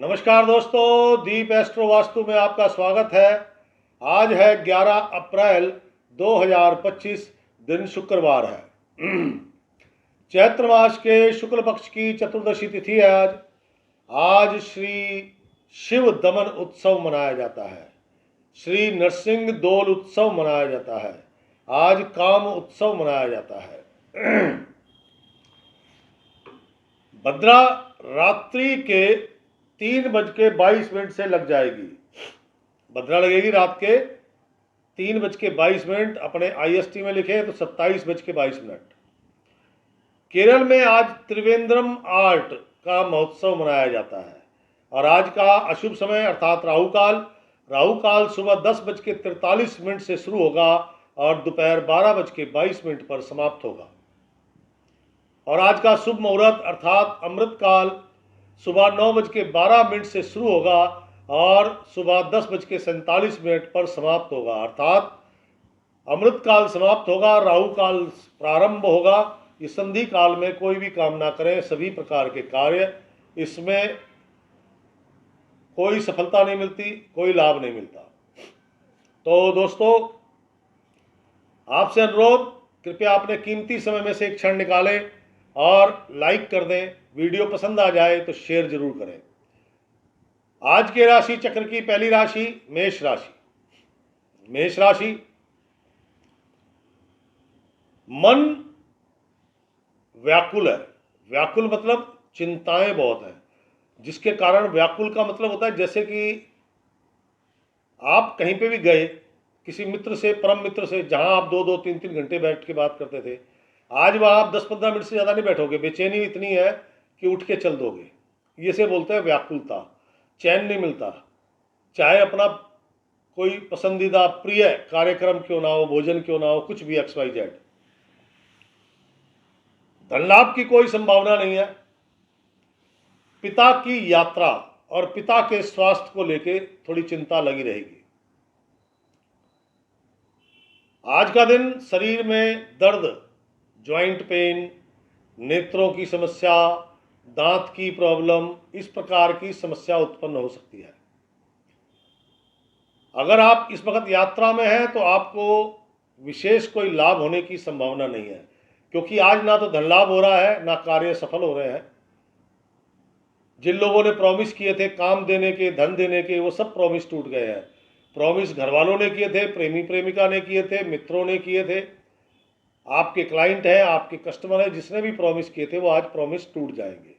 नमस्कार दोस्तों, दीप एस्ट्रो वास्तु में आपका स्वागत है। आज है 11 अप्रैल 2025, दिन शुक्रवार है। चैत्र मास के शुक्ल पक्ष की चतुर्दशी तिथि है आज। आज श्री शिव दमन उत्सव मनाया जाता है। श्री नरसिंह दोल उत्सव मनाया जाता है। आज काम उत्सव मनाया जाता है। भद्रा रात्रि के 3:22 से लग जाएगी। भद्रा लगेगी रात के 3:22। अपने IST में लिखे तो 27:22। केरल में आज त्रिवेंद्रम आर्ट का महोत्सव मनाया जाता है और आज का अशुभ समय अर्थात राहु काल सुबह 10:43 से शुरू होगा और दोपहर 12:22 पर समाप्त होगा। और आज का शुभ मुहूर्त अर्थात अमृत काल सुबह 9:12 से शुरू होगा और सुबह 10:47 पर समाप्त होगा। अर्थात अमृत काल समाप्त होगा, राहु काल प्रारंभ होगा। इस संधि काल में कोई भी काम ना करें, सभी प्रकार के कार्य, इसमें कोई सफलता नहीं मिलती, कोई लाभ नहीं मिलता। तो दोस्तों, आपसे अनुरोध, कृपया अपने कीमती समय में से एक क्षण निकालें और लाइक कर दें। वीडियो पसंद आ जाए तो शेयर जरूर करें। आज के राशि चक्र की पहली राशि मेष राशि। मेष राशि, मन व्याकुल है। व्याकुल मतलब चिंताएं बहुत हैं, जिसके कारण व्याकुल का मतलब होता है जैसे कि आप कहीं पे भी गए, किसी मित्र से, परम मित्र से, जहां आप 2-2, 3-3 घंटे बैठ के बात करते थे, आज वहां आप 10-15 मिनट से ज़्यादा नहीं बैठोगे। बेचैनी इतनी है कि उठ के चल दोगे। ये से बोलते हैं व्याकुलता। चैन नहीं मिलता, चाहे अपना कोई पसंदीदा प्रिय कार्यक्रम क्यों ना हो, भोजन क्यों ना हो, कुछ भी XYZ। धन लाभ की कोई संभावना नहीं है। पिता की यात्रा और पिता के स्वास्थ्य को लेके थोड़ी चिंता लगी रहेगी। आज का दिन शरीर में दर्द, ज्वाइंट पेन, नेत्रों की समस्या, दांत की प्रॉब्लम, इस प्रकार की समस्या उत्पन्न हो सकती है। अगर आप इस वक्त यात्रा में हैं तो आपको विशेष कोई लाभ होने की संभावना नहीं है, क्योंकि आज ना तो धन लाभ हो रहा है, ना कार्य सफल हो रहे हैं। जिन लोगों ने प्रॉमिस किए थे काम देने के, धन देने के, वो सब प्रॉमिस टूट गए हैं। प्रॉमिस घर वालों ने किए थे, प्रेमी प्रेमिका ने किए थे, मित्रों ने किए थे, आपके क्लाइंट हैं, आपके कस्टमर हैं, जिसने भी प्रॉमिस किए थे वो आज प्रॉमिस टूट जाएंगे।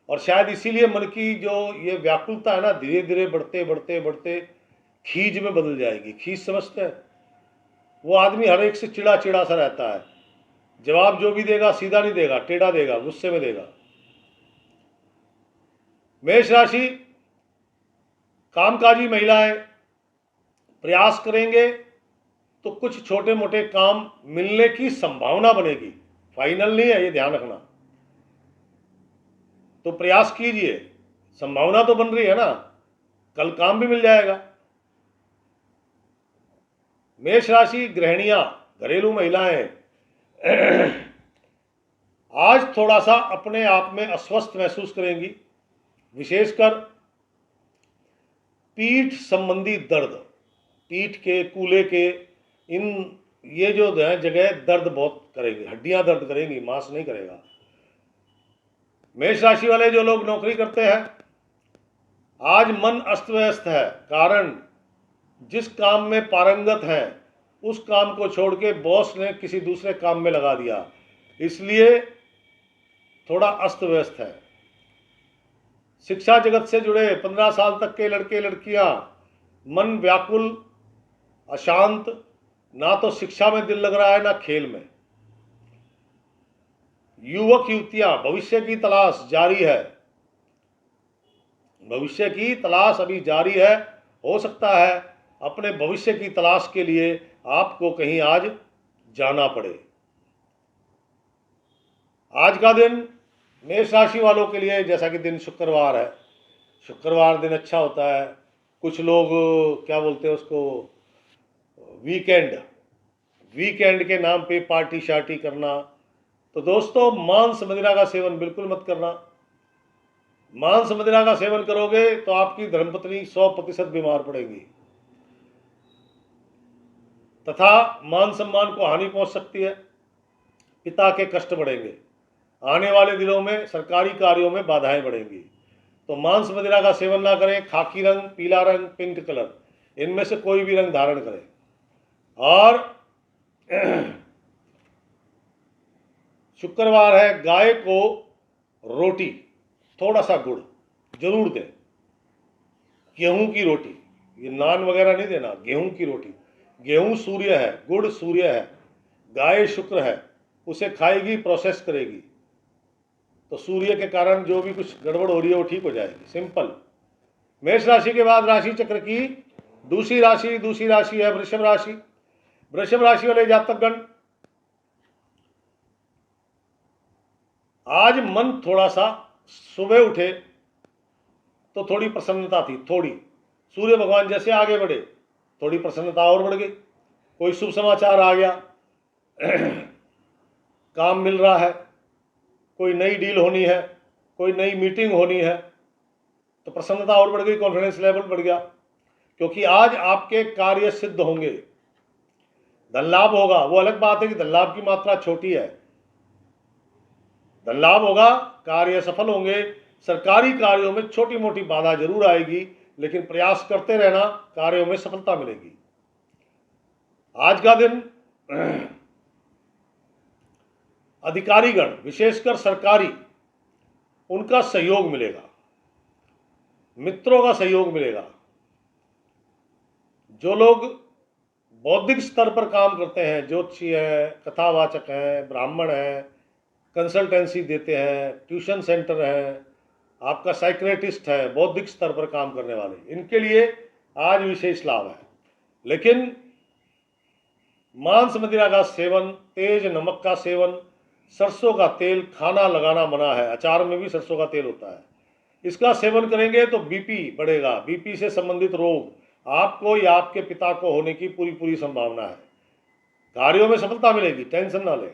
और शायद इसीलिए मन की जो ये व्याकुलता है ना, धीरे धीरे बढ़ते बढ़ते बढ़ते खीज में बदल जाएगी। खीज समझते हैं? वो आदमी हर एक से चिड़ा चिड़ा सा रहता है। जवाब जो भी देगा सीधा नहीं देगा, टेढ़ा देगा, गुस्से में देगा। मेष राशि, कामकाजी महिलाएं प्रयास करेंगे तो कुछ छोटे मोटे काम मिलने की संभावना बनेगी। फाइनल नहीं है, ये ध्यान रखना। तो प्रयास कीजिए, संभावना तो बन रही है ना, कल काम भी मिल जाएगा। मेष राशि गृहिणियां, घरेलू महिलाएं आज थोड़ा सा अपने आप में अस्वस्थ महसूस करेंगी। विशेषकर पीठ संबंधी दर्द, पीठ के, कूल्हे के, ये जो जगह दर्द बहुत करेंगी, हड्डियां दर्द करेंगी, मांस नहीं करेगा। मेष राशि वाले जो लोग नौकरी करते हैं, आज मन अस्त व्यस्त है। कारण, जिस काम में पारंगत हैं उस काम को छोड़ के बॉस ने किसी दूसरे काम में लगा दिया, इसलिए थोड़ा अस्त व्यस्त है। शिक्षा जगत से जुड़े 15 साल तक के लड़के लड़कियां, मन व्याकुल, अशांत, ना तो शिक्षा में दिल लग रहा है ना खेल में। युवक युवतियां, भविष्य की तलाश जारी है। भविष्य की तलाश अभी जारी है। हो सकता है अपने भविष्य की तलाश के लिए आपको कहीं आज जाना पड़े। आज का दिन मेष राशि वालों के लिए, जैसा कि दिन शुक्रवार है, शुक्रवार दिन अच्छा होता है। कुछ लोग क्या बोलते हैं उसको, वीकेंड के नाम पे पार्टी शार्टी करना। तो दोस्तों, मांस मदिरा का सेवन बिल्कुल मत करना। मांस मदिरा का सेवन करोगे तो आपकी धर्मपत्नी 100% बीमार पड़ेगी तथा मान सम्मान को हानि पहुंच सकती है, पिता के कष्ट बढ़ेंगे, आने वाले दिनों में सरकारी कार्यों में बाधाएं बढ़ेंगी। तो मांस मदिरा का सेवन ना करें। खाकी रंग, पीला रंग, पिंक कलर, इनमें से कोई भी रंग धारण करें। और शुक्रवार है, गाय को रोटी, थोड़ा सा गुड़ जरूर दें। गेहूं की रोटी, ये नान वगैरह नहीं देना, गेहूं की रोटी। गेहूं सूर्य है, गुड़ सूर्य है, गाय शुक्र है, उसे खाएगी, प्रोसेस करेगी, तो सूर्य के कारण जो भी कुछ गड़बड़ हो रही है वो ठीक हो जाएगी। सिंपल। मेष राशि के बाद राशि चक्र की दूसरी राशि है वृषभ राशि। वृषभ राशि वाले जातकगण, आज मन थोड़ा सा, सुबह उठे तो थोड़ी प्रसन्नता थी, थोड़ी, सूर्य भगवान जैसे आगे बढ़े थोड़ी प्रसन्नता और बढ़ गई। कोई शुभ समाचार आ गया, काम मिल रहा है, कोई नई डील होनी है, कोई नई मीटिंग होनी है, तो प्रसन्नता और बढ़ गई, कॉन्फिडेंस लेवल बढ़ गया, क्योंकि आज आपके कार्य सिद्ध होंगे। धन लाभ होगा, वो अलग बात है कि धन लाभ की मात्रा छोटी है। धन लाभ होगा, कार्य सफल होंगे। सरकारी कार्यों में छोटी मोटी बाधा जरूर आएगी, लेकिन प्रयास करते रहना, कार्यों में सफलता मिलेगी। आज का दिन अधिकारीगण, विशेषकर सरकारी, उनका सहयोग मिलेगा, मित्रों का सहयोग मिलेगा। जो लोग बौद्धिक स्तर पर काम करते हैं, ज्योतिषी है, कथावाचक हैं, ब्राह्मण हैं, कंसल्टेंसी देते हैं, ट्यूशन सेंटर है, आपका साइक्रेटिस्ट है, बौद्धिक स्तर पर काम करने वाले, इनके लिए आज विशेष लाभ है। लेकिन मांस मदिरा का सेवन, तेज नमक का सेवन, सरसों का तेल खाना लगाना मना है। अचार में भी सरसों का तेल होता है, इसका सेवन करेंगे तो बीपी बढ़ेगा। बीपी से संबंधित रोग आपको या आपके पिता को होने की पूरी संभावना है। कार्यों में सफलता मिलेगी, टेंशन ना लें।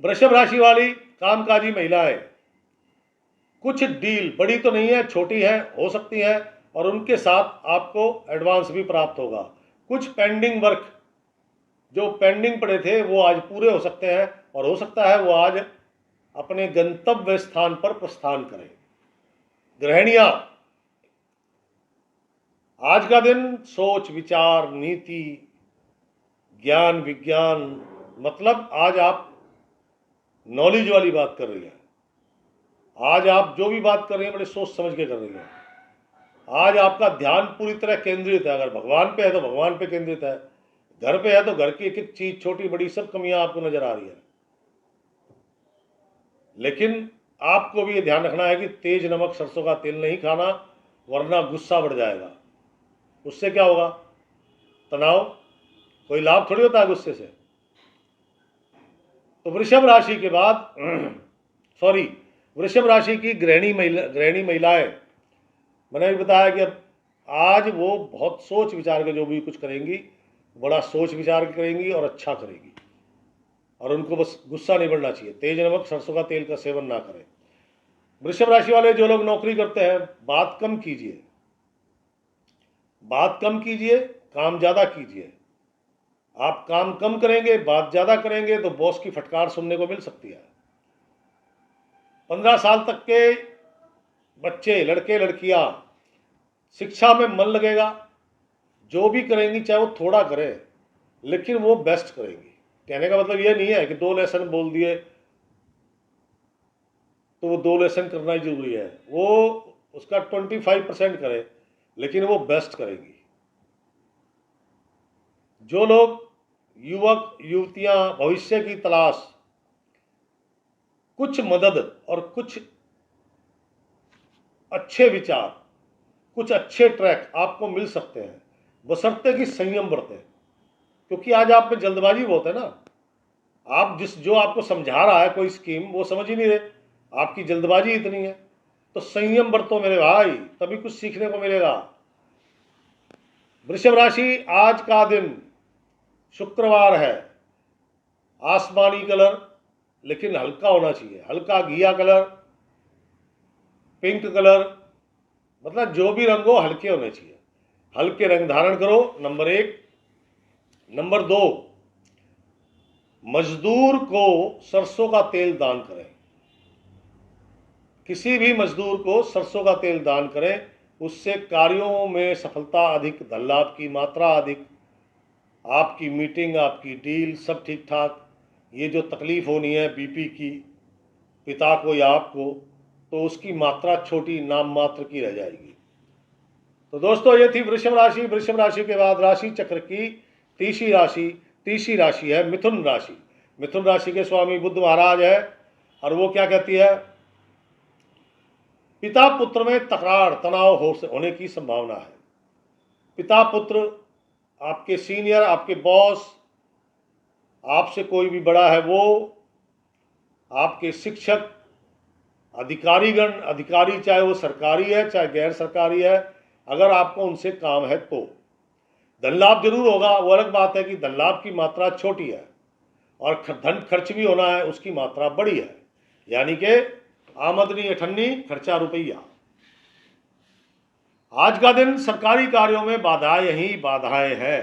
वृषभ राशि वाली कामकाजी महिलाएं, कुछ डील बड़ी तो नहीं है, छोटी है, हो सकती है, और उनके साथ आपको एडवांस भी प्राप्त होगा। कुछ पेंडिंग वर्क जो पेंडिंग पड़े थे वो आज पूरे हो सकते हैं, और हो सकता है वो आज अपने गंतव्य स्थान पर प्रस्थान करें। गृहिणियां, आज का दिन सोच विचार, नीति, ज्ञान विज्ञान, मतलब आज आप नॉलेज वाली बात कर रही हैं। आज आप जो भी बात कर रही हैं बड़े सोच समझ के कर रही हैं। आज आपका ध्यान पूरी तरह केंद्रित है। अगर भगवान पे है तो भगवान पे केंद्रित है, घर पे है तो घर की एक एक चीज, छोटी बड़ी सब कमियां आपको नजर आ रही है। लेकिन आपको भी ये ध्यान रखना है कि तेज नमक सरसों का तेल नहीं खाना, वरना गुस्सा बढ़ जाएगा। उससे क्या होगा? तनाव, कोई लाभ थोड़ी होता है गुस्से से। तो वृषभ राशि के बाद वृषभ राशि की गृहिणी महिलाएं, मैंने भी बताया कि अब आज वो बहुत सोच विचार के जो भी कुछ करेंगी, बड़ा सोच विचार के करेंगी और अच्छा करेंगी, और उनको बस गुस्सा नहीं बढ़ना चाहिए। तेज नमक सरसों का तेल का सेवन ना करें। वृषभ राशि वाले जो लोग नौकरी करते हैं, बात कम कीजिए, बात कम कीजिए, काम ज्यादा कीजिए। आप काम कम करेंगे, बात ज्यादा करेंगे तो बॉस की फटकार सुनने को मिल सकती है। 15 साल तक के बच्चे, लड़के लड़कियां, शिक्षा में मन लगेगा। जो भी करेंगी, चाहे वो थोड़ा करें, लेकिन वो बेस्ट करेंगी। कहने का मतलब ये नहीं है कि 2 लेसन बोल दिए तो वो 2 लेसन करना ही जरूरी है। वो उसका 25% करे, लेकिन वो बेस्ट करेंगी। जो लोग युवक युवतियां भविष्य की तलाश, कुछ मदद और कुछ अच्छे विचार, कुछ अच्छे ट्रैक आपको मिल सकते हैं, बशर्ते कि संयम बरतें। क्योंकि आज आप में जल्दबाजी बहुत है ना। आप जो आपको समझा रहा है कोई स्कीम, वो समझ ही नहीं रहे, आपकी जल्दबाजी इतनी है। तो संयम बरतो मेरे भाई, तभी कुछ सीखने को मिलेगा। वृषभ राशि, आज का दिन शुक्रवार है, आसमानी कलर लेकिन हल्का होना चाहिए, हल्का घिया कलर, पिंक कलर, मतलब जो भी रंग हो हल्के होने चाहिए, हल्के रंग धारण करो, नंबर 1। नंबर 2, मजदूर को सरसों का तेल दान करें। किसी भी मजदूर को सरसों का तेल दान करें, उससे कार्यों में सफलता अधिक, धन लाभ की मात्रा अधिक, आपकी मीटिंग, आपकी डील सब ठीक ठाक। ये जो तकलीफ होनी है बीपी की पिता को या आपको, तो उसकी मात्रा छोटी नाम मात्र की रह जाएगी। तो दोस्तों ये थी वृषभ राशि। वृषभ राशि के बाद राशि चक्र की तीसरी राशि है मिथुन राशि। मिथुन राशि के स्वामी बुध महाराज है, और वो क्या कहती है, पिता पुत्र में तकरार तनाव होने की संभावना है। पिता पुत्र, आपके सीनियर, आपके बॉस, आपसे कोई भी बड़ा है वो, आपके शिक्षक, अधिकारीगण, अधिकारी चाहे वो सरकारी है चाहे गैर सरकारी है, अगर आपको उनसे काम है तो धन लाभ जरूर होगा। वो अलग बात है कि धन लाभ की मात्रा छोटी है और धन खर्च भी होना है, उसकी मात्रा बड़ी है, यानी कि आमदनी अठन्नी, खर्चा रुपया। आज का दिन सरकारी कार्यों में बाधाएं ही बाधाएं हैं।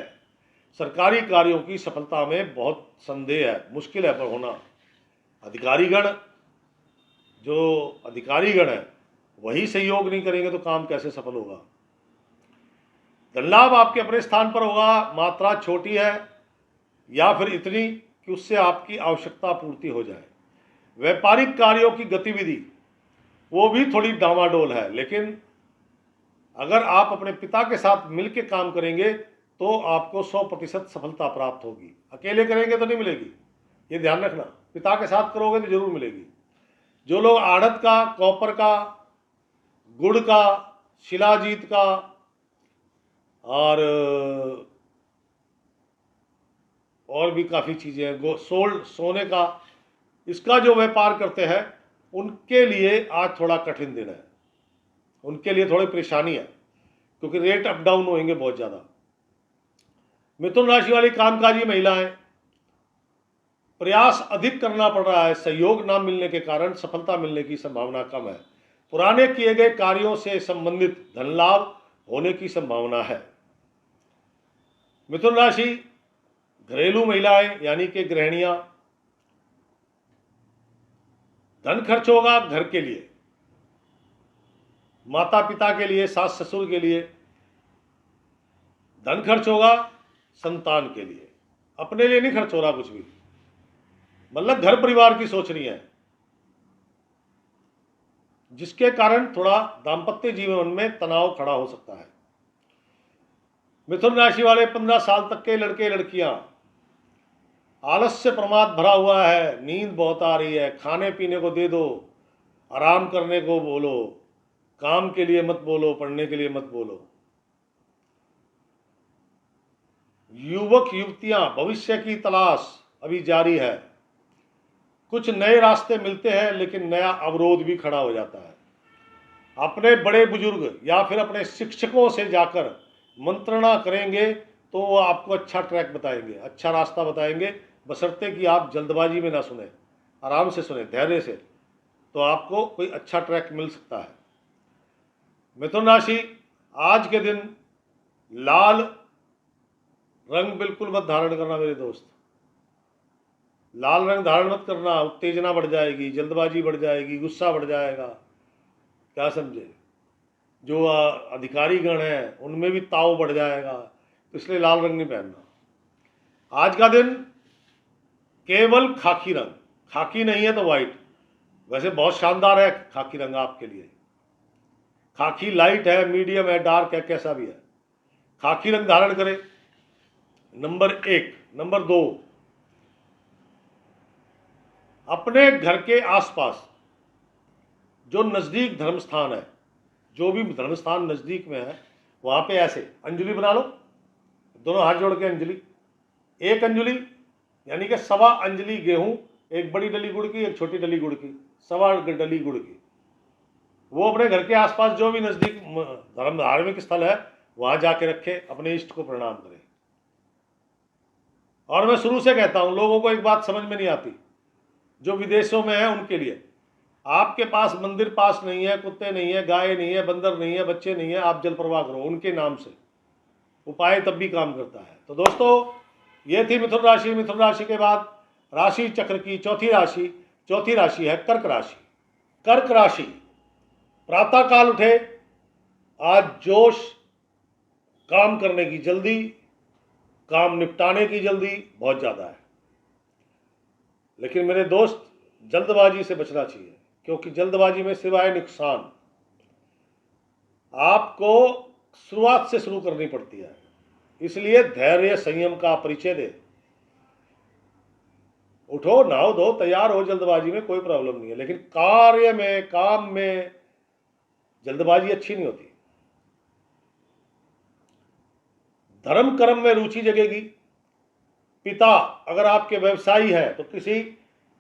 सरकारी कार्यों की सफलता में बहुत संदेह है, मुश्किल है पर होना। जो अधिकारीगण है वही सहयोग नहीं करेंगे तो काम कैसे सफल होगा। धन लाभ आपके अपने स्थान पर होगा, मात्रा छोटी है या फिर इतनी कि उससे आपकी आवश्यकता पूर्ति हो जाए। व्यापारिक कार्यों की गतिविधि वो भी थोड़ी डामाडोल है, लेकिन अगर आप अपने पिता के साथ मिलकर काम करेंगे तो आपको 100% सफलता प्राप्त होगी। अकेले करेंगे तो नहीं मिलेगी, ये ध्यान रखना। पिता के साथ करोगे तो जरूर मिलेगी। जो लोग आड़त का, कॉपर का, गुड़ का, शिलाजीत का और भी काफ़ी चीज़ें हैं, सोने का, इसका जो व्यापार करते हैं उनके लिए आज थोड़ा कठिन दिन है, उनके लिए थोड़ी परेशानी है, क्योंकि रेट अप डाउन होंगे बहुत ज़्यादा। मिथुन राशि वाली कामकाजी महिलाएं, प्रयास अधिक करना पड़ रहा है, सहयोग ना मिलने के कारण सफलता मिलने की संभावना कम है। पुराने किए गए कार्यों से संबंधित धन लाभ होने की संभावना है। मिथुन राशि घरेलू महिलाएं यानी कि गृहिणियां, धन खर्च होगा घर के लिए, माता पिता के लिए, सास ससुर के लिए। धन खर्च होगा संतान के लिए, अपने लिए नहीं खर्च हो रहा कुछ भी, मतलब घर परिवार की सोच रही है, जिसके कारण थोड़ा दाम्पत्य जीवन में तनाव खड़ा हो सकता है। मिथुन राशि वाले 15 साल तक के लड़के लड़कियां, आलस्य प्रमाद भरा हुआ है, नींद बहुत आ रही है, खाने पीने को दे दो, आराम करने को बोलो, काम के लिए मत बोलो, पढ़ने के लिए मत बोलो। युवक युवतियां, भविष्य की तलाश अभी जारी है। कुछ नए रास्ते मिलते हैं लेकिन नया अवरोध भी खड़ा हो जाता है। अपने बड़े बुजुर्ग या फिर अपने शिक्षकों से जाकर मंत्रणा करेंगे तो वो आपको अच्छा ट्रैक बताएंगे, अच्छा रास्ता बताएंगे, बशर्ते कि आप जल्दबाजी में ना सुने, आराम से सुने, धैर्य से, तो आपको कोई अच्छा ट्रैक मिल सकता है। मिथुन राशि, आज के दिन लाल रंग बिल्कुल मत धारण करना मेरे दोस्त। लाल रंग धारण मत करना, उत्तेजना बढ़ जाएगी, जल्दबाजी बढ़ जाएगी, गुस्सा बढ़ जाएगा, क्या समझे। जो अधिकारीगण हैं उनमें भी ताव बढ़ जाएगा, तो इसलिए लाल रंग नहीं पहनना। आज का दिन केवल खाकी रंग, खाकी नहीं है तो वाइट, वैसे बहुत शानदार है खाकी रंग आपके लिए। खाकी लाइट है, मीडियम है, डार्क है, कैसा भी है, खाकी रंग धारण करें, नंबर 1। नंबर 2, अपने घर के आसपास जो नज़दीक धर्म स्थान है, जो भी धर्म स्थान नज़दीक में है, वहाँ पे ऐसे अंजलि बना लो, दोनों हाथ जोड़ के अंजलि, एक अंजलि यानी कि सवा अंजलि गेहूँ, एक बड़ी डली गुड़ की, एक छोटी डली गुड़ की, सवा डली गुड़ की। वो अपने घर के आसपास जो भी नज़दीक धार्मिक स्थल है वहाँ जाके रखे, अपने इष्ट को प्रणाम करें। और मैं शुरू से कहता हूँ, लोगों को एक बात समझ में नहीं आती, जो विदेशों में है उनके लिए, आपके पास मंदिर पास नहीं है, कुत्ते नहीं है, गाय नहीं है, बंदर नहीं है, बच्चे नहीं है, आप जल प्रवाह करो उनके नाम से, उपाय तब भी काम करता है। तो दोस्तों, ये थी मिथुन राशि। मिथुन राशि के बाद राशि चक्र की चौथी राशि है कर्क राशि। कर्क राशि, प्रातः काल उठे, आज जोश, काम करने की जल्दी, काम निपटाने की जल्दी बहुत ज़्यादा है। लेकिन मेरे दोस्त, जल्दबाजी से बचना चाहिए, क्योंकि जल्दबाजी में सिवाय नुकसान। आपको शुरुआत से शुरू करनी पड़ती है, इसलिए धैर्य संयम का परिचय दे। उठो, नहाओ धो, तैयार हो, जल्दबाजी में कोई प्रॉब्लम नहीं है, लेकिन कार्य में, काम में जल्दबाजी अच्छी नहीं होती। धर्म कर्म में रुचि जगेगी। पिता अगर आपके व्यवसायी है तो किसी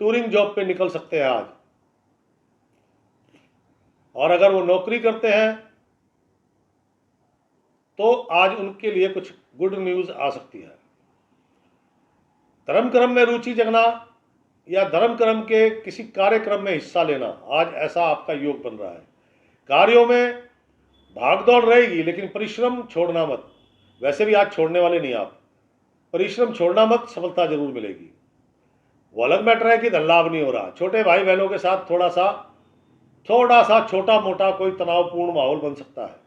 टूरिंग जॉब पे निकल सकते हैं आज, और अगर वो नौकरी करते हैं तो आज उनके लिए कुछ गुड न्यूज आ सकती है। धर्म कर्म में रुचि जगना या धर्म कर्म के किसी कार्यक्रम में हिस्सा लेना, आज ऐसा आपका योग बन रहा है। कार्यों में भागदौड़ रहेगी, लेकिन परिश्रम छोड़ना मत। वैसे भी आज छोड़ने वाले नहीं आप, परिश्रम छोड़ना मत, सफलता जरूर मिलेगी। वो अलग मैटर है कि धन लाभ नहीं हो रहा। छोटे भाई बहनों के साथ थोड़ा सा छोटा मोटा कोई तनावपूर्ण माहौल बन सकता है।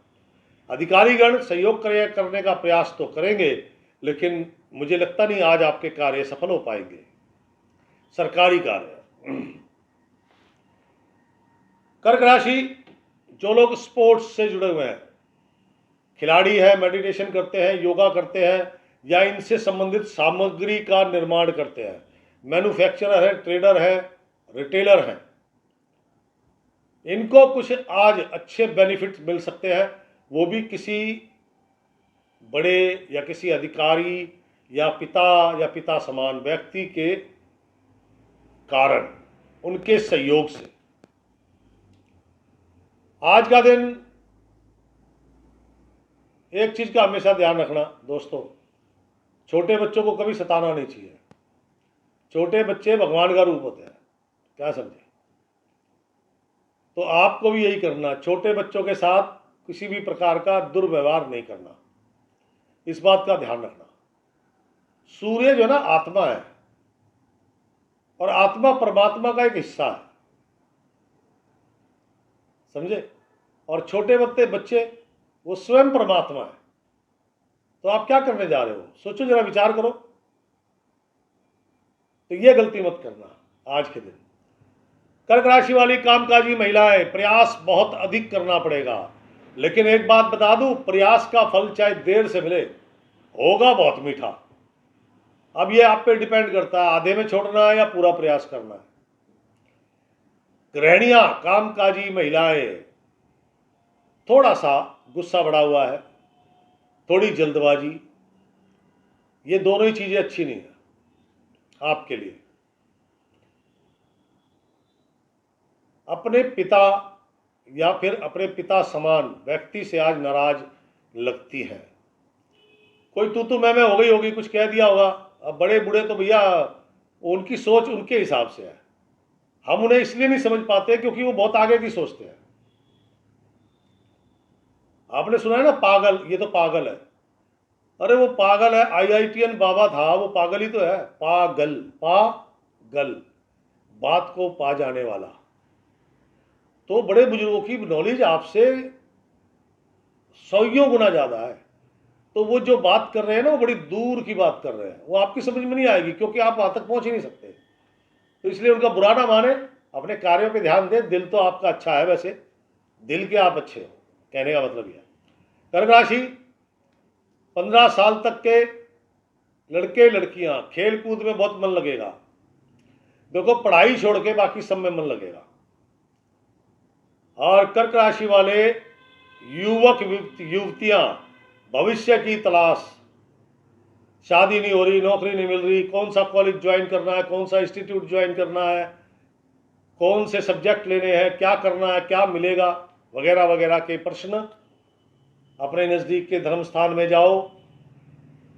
अधिकारीगण सहयोग करने का प्रयास तो करेंगे, लेकिन मुझे लगता नहीं आज आपके कार्य सफल हो पाएंगे, सरकारी कार्य। कर्क राशि, जो लोग स्पोर्ट्स से जुड़े हुए हैं, खिलाड़ी है, मेडिटेशन करते हैं, योगा करते हैं, या इनसे संबंधित सामग्री का निर्माण करते हैं, मैन्युफैक्चरर है, ट्रेडर है, रिटेलर हैं, इनको कुछ आज अच्छे बेनिफिट्स मिल सकते हैं। वो भी किसी बड़े या किसी अधिकारी या पिता समान व्यक्ति के कारण, उनके सहयोग से। आज का दिन, एक चीज का हमेशा ध्यान रखना दोस्तों, छोटे बच्चों को कभी सताना नहीं चाहिए। छोटे बच्चे भगवान का रूप होते हैं, क्या समझे? तो आपको भी यही करना, छोटे बच्चों के साथ किसी भी प्रकार का दुर्व्यवहार नहीं करना, इस बात का ध्यान रखना। सूर्य जो ना आत्मा है, और आत्मा परमात्मा का एक हिस्सा है, समझे? और छोटे बच्चे वो स्वयं परमात्मा है। तो आप क्या करने जा रहे हो, सोचो जरा, विचार करो। तो ये गलती मत करना आज के दिन। कर्क राशि वाली कामकाजी महिलाएं, प्रयास बहुत अधिक करना पड़ेगा, लेकिन एक बात बता दूं, प्रयास का फल चाहे देर से मिले, होगा बहुत मीठा। अब ये आप पे डिपेंड करता है, आधे में छोड़ना है या पूरा प्रयास करना है। गृहिणियां, कामकाजी महिलाएं, थोड़ा सा गुस्सा बढ़ा हुआ है, थोड़ी जल्दबाजी, ये दोनों ही चीजें अच्छी नहीं है आपके लिए। अपने पिता या फिर अपने पिता समान व्यक्ति से आज नाराज लगती है। कोई तू मैं हो गई होगी, कुछ कह दिया होगा। अब बड़े बूढ़े तो भैया, उनकी सोच उनके हिसाब से है, हम उन्हें इसलिए नहीं समझ पाते क्योंकि वो बहुत आगे की सोचते हैं। आपने सुना है ना, पागल, ये तो पागल है। अरे वो पागल है, IITN बाबा था, वो पागल ही तो है। पागल, बात को पा जाने वाला। तो बड़े बुजुर्गों की नॉलेज आपसे 100 गुना ज्यादा है। तो वो जो बात कर रहे हैं ना, वो बड़ी दूर की बात कर रहे हैं, वो आपकी समझ में नहीं आएगी, क्योंकि आप वहां तक पहुंच ही नहीं सकते। तो इसलिए उनका बुरा ना माने, अपने कार्यों पे ध्यान दें। दिल तो आपका अच्छा है, वैसे दिल के आप अच्छे हो, कहने का मतलब यह है। कर्क राशि, 15 साल तक के लड़के लड़कियां, खेल कूद में बहुत मन लगेगा। देखो, पढ़ाई छोड़ के बाकी सब में मन लगेगा। और कर्क राशि वाले युवक युवतियां, भविष्य की तलाश, शादी नहीं हो रही, नौकरी नहीं मिल रही, कौन सा कॉलेज ज्वाइन करना है, कौन सा इंस्टीट्यूट ज्वाइन करना है, कौन से सब्जेक्ट लेने हैं, क्या करना है, क्या मिलेगा, वगैरह वगैरह के प्रश्न। अपने नज़दीक के धर्म स्थान में जाओ,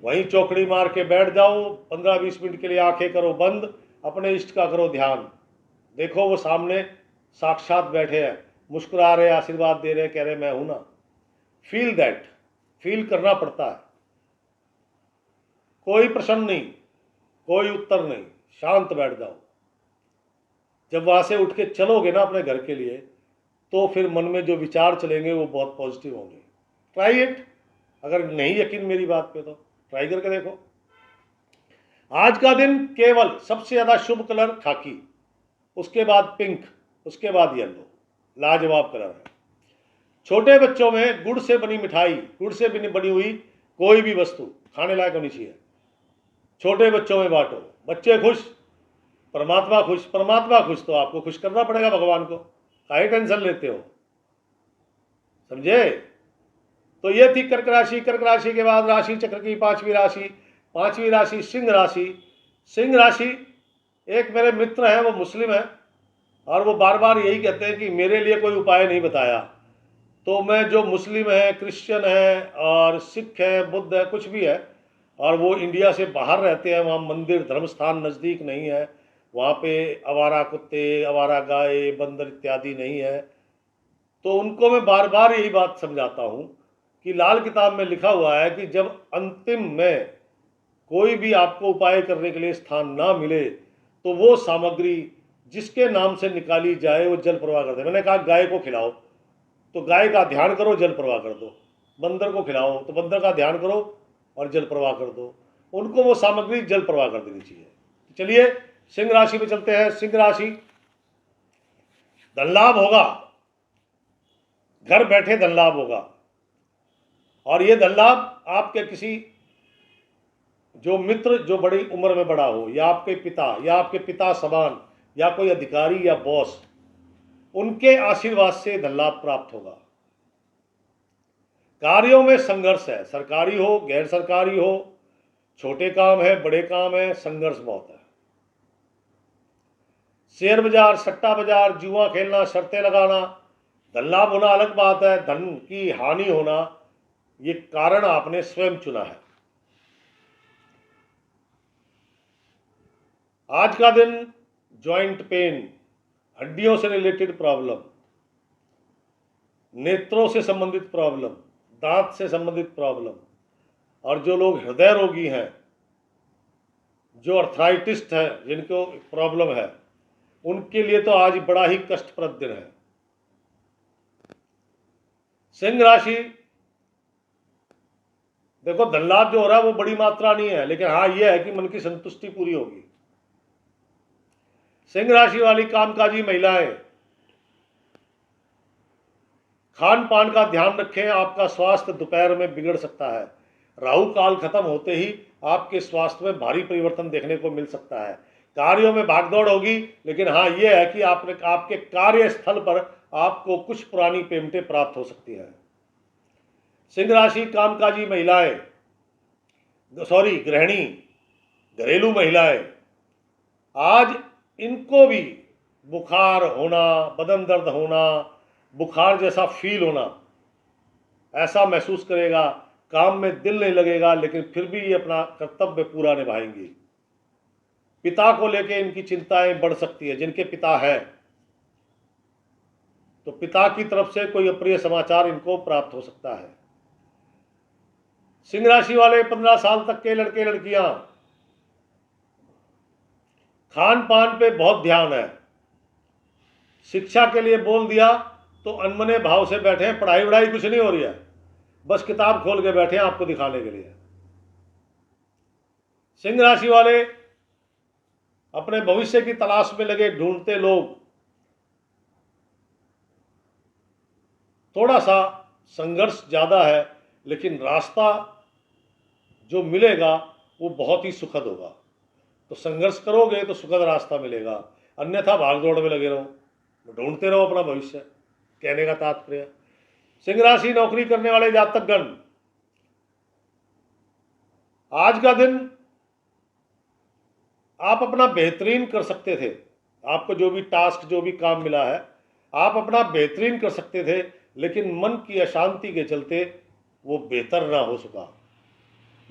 वहीं चौकड़ी मार के बैठ जाओ, 15-20 मिनट के लिए आंखें करो बंद, अपने इष्ट का करो ध्यान। देखो वो सामने साक्षात बैठे हैं, मुस्कुरा रहे, आशीर्वाद दे रहे, कह रहे मैं हूं ना। फील दैट, फील करना पड़ता है। कोई प्रश्न नहीं, कोई उत्तर नहीं, शांत बैठ जाओ। जब वहां से उठ के चलोगे ना अपने घर के लिए, तो फिर मन में जो विचार चलेंगे वो बहुत पॉजिटिव होंगे। Try it. अगर नहीं यकीन मेरी बात पे तो ट्राई करके देखो। आज का दिन केवल सबसे ज्यादा शुभ कलर खाकी, उसके बाद पिंक, उसके बाद येलो, लाजवाब कलर है। छोटे बच्चों में गुड़ से बनी मिठाई, गुड़ से बनी हुई कोई भी वस्तु खाने लायक होनी चाहिए। छोटे बच्चों में बांटो, बच्चे खुश, परमात्मा खुश। परमात्मा खुश तो आपको खुश करना पड़ेगा भगवान को, काहे टेंशन लेते हो, समझे। तो ये थी कर्क राशि। कर्क राशि के बाद राशि चक्र की पांचवी राशि सिंह राशि। सिंह राशि, एक मेरे मित्र हैं, वो मुस्लिम है, और वो बार बार यही कहते हैं कि मेरे लिए कोई उपाय नहीं बताया। तो मैं, जो मुस्लिम है, क्रिश्चियन है और सिख है, बुद्ध है, कुछ भी है, और वो इंडिया से बाहर रहते हैं, वहाँ मंदिर धर्म स्थान नज़दीक नहीं है, वहाँ पे आवारा कुत्ते, आवारा गाय, बंदर इत्यादि नहीं है, तो उनको मैं बार बार यही बात समझाता हूँ कि लाल किताब में लिखा हुआ है कि जब अंतिम में कोई भी आपको उपाय करने के लिए स्थान ना मिले, तो वो सामग्री जिसके नाम से निकाली जाए वो जल प्रवाह कर दे। मैंने कहा गाय को खिलाओ तो गाय का ध्यान करो, जल प्रवाह कर दो। बंदर को खिलाओ तो बंदर का ध्यान करो और जल प्रवाह कर दो। उनको वो सामग्री जल प्रवाह कर देनी चाहिए। चलिए सिंह राशि पे चलते हैं। सिंह राशि, धन लाभ होगा, घर बैठे धन लाभ होगा, और ये धन लाभ आपके किसी जो मित्र जो बड़ी उम्र में बड़ा हो, या आपके पिता समान, या कोई अधिकारी या बॉस, उनके आशीर्वाद से धन लाभ प्राप्त होगा। कार्यों में संघर्ष है, सरकारी हो गैर सरकारी हो, छोटे काम है बड़े काम है, संघर्ष बहुत है। शेयर बाजार, सट्टा बाजार, जुआ खेलना, शर्तें लगाना, धन लाभ होना अलग बात है, धन की हानि होना ये कारण आपने स्वयं चुना है। आज का दिन जॉइंट पेन, हड्डियों से रिलेटेड प्रॉब्लम, नेत्रों से संबंधित प्रॉब्लम, दांत से संबंधित प्रॉब्लम, और जो लोग हृदय रोगी हैं, जो अर्थराइटिस्ट है, जिनको प्रॉब्लम है, उनके लिए तो आज बड़ा ही कष्टप्रद दिन है। सिंह राशि, देखो धन लाभ जो हो रहा है वो बड़ी मात्रा नहीं है, लेकिन हाँ यह है कि मन की संतुष्टि पूरी होगी। सिंह राशि वाली कामकाजी महिलाएं, खान पान का ध्यान रखें, आपका स्वास्थ्य दोपहर में बिगड़ सकता है। राहु काल खत्म होते ही आपके स्वास्थ्य में भारी परिवर्तन देखने को मिल सकता है। कार्यों में भागदौड़ होगी, लेकिन हाँ यह है कि आपके कार्यस्थल पर आपको कुछ पुरानी पेमेंटें प्राप्त हो सकती हैं। सिंह राशि कामकाजी महिलाएं, गृहिणी, घरेलू महिलाएं, आज इनको भी बुखार होना, बदन दर्द होना, बुखार जैसा फील होना, ऐसा महसूस करेगा, काम में दिल नहीं लगेगा, लेकिन फिर भी ये अपना कर्तव्य पूरा निभाएंगी। पिता को लेकर इनकी चिंताएं बढ़ सकती है, जिनके पिता है तो पिता की तरफ से कोई अप्रिय समाचार इनको प्राप्त हो सकता है। सिंह राशि वाले 15 साल तक के लड़के लड़कियां, खान पान पे बहुत ध्यान है। शिक्षा के लिए बोल दिया तो अनमने भाव से बैठे हैं, पढ़ाई वढ़ाई कुछ नहीं हो रही है, बस किताब खोल के बैठे हैं आपको दिखाने के लिए। सिंह राशि वाले अपने भविष्य की तलाश में लगे ढूंढते लोग, थोड़ा सा संघर्ष ज़्यादा है, लेकिन रास्ता जो मिलेगा वो बहुत ही सुखद होगा। तो संघर्ष करोगे तो सुखद रास्ता मिलेगा, अन्यथा भागदौड़ में लगे रहो, ढूंढते रहो अपना भविष्य, कहने का तात्पर्य। सिंह राशि नौकरी करने वाले जातकगण, आज का दिन आप अपना बेहतरीन कर सकते थे। आपको जो भी टास्क, जो भी काम मिला है, आप अपना बेहतरीन कर सकते थे, लेकिन मन की अशांति के चलते वो बेहतर ना हो सका।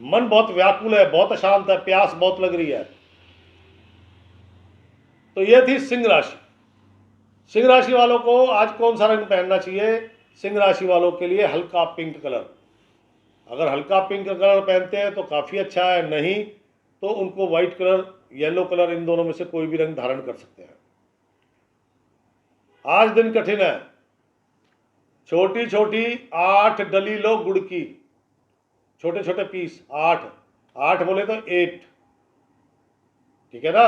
मन बहुत व्याकुल है, बहुत अशांत है, प्यास बहुत लग रही है। तो यह थी सिंह राशि। सिंह राशि वालों को आज कौन सा रंग पहनना चाहिए? सिंह राशि वालों के लिए हल्का पिंक कलर। अगर हल्का पिंक कलर पहनते हैं तो काफ़ी अच्छा है, नहीं तो उनको व्हाइट कलर, येलो कलर, इन दोनों में से कोई भी रंग धारण कर सकते हैं। आज दिन कठिन है। छोटी छोटी 8 डली लो गुड़ की, छोटे छोटे पीस, 8 8 बोले तो 8, ठीक है ना।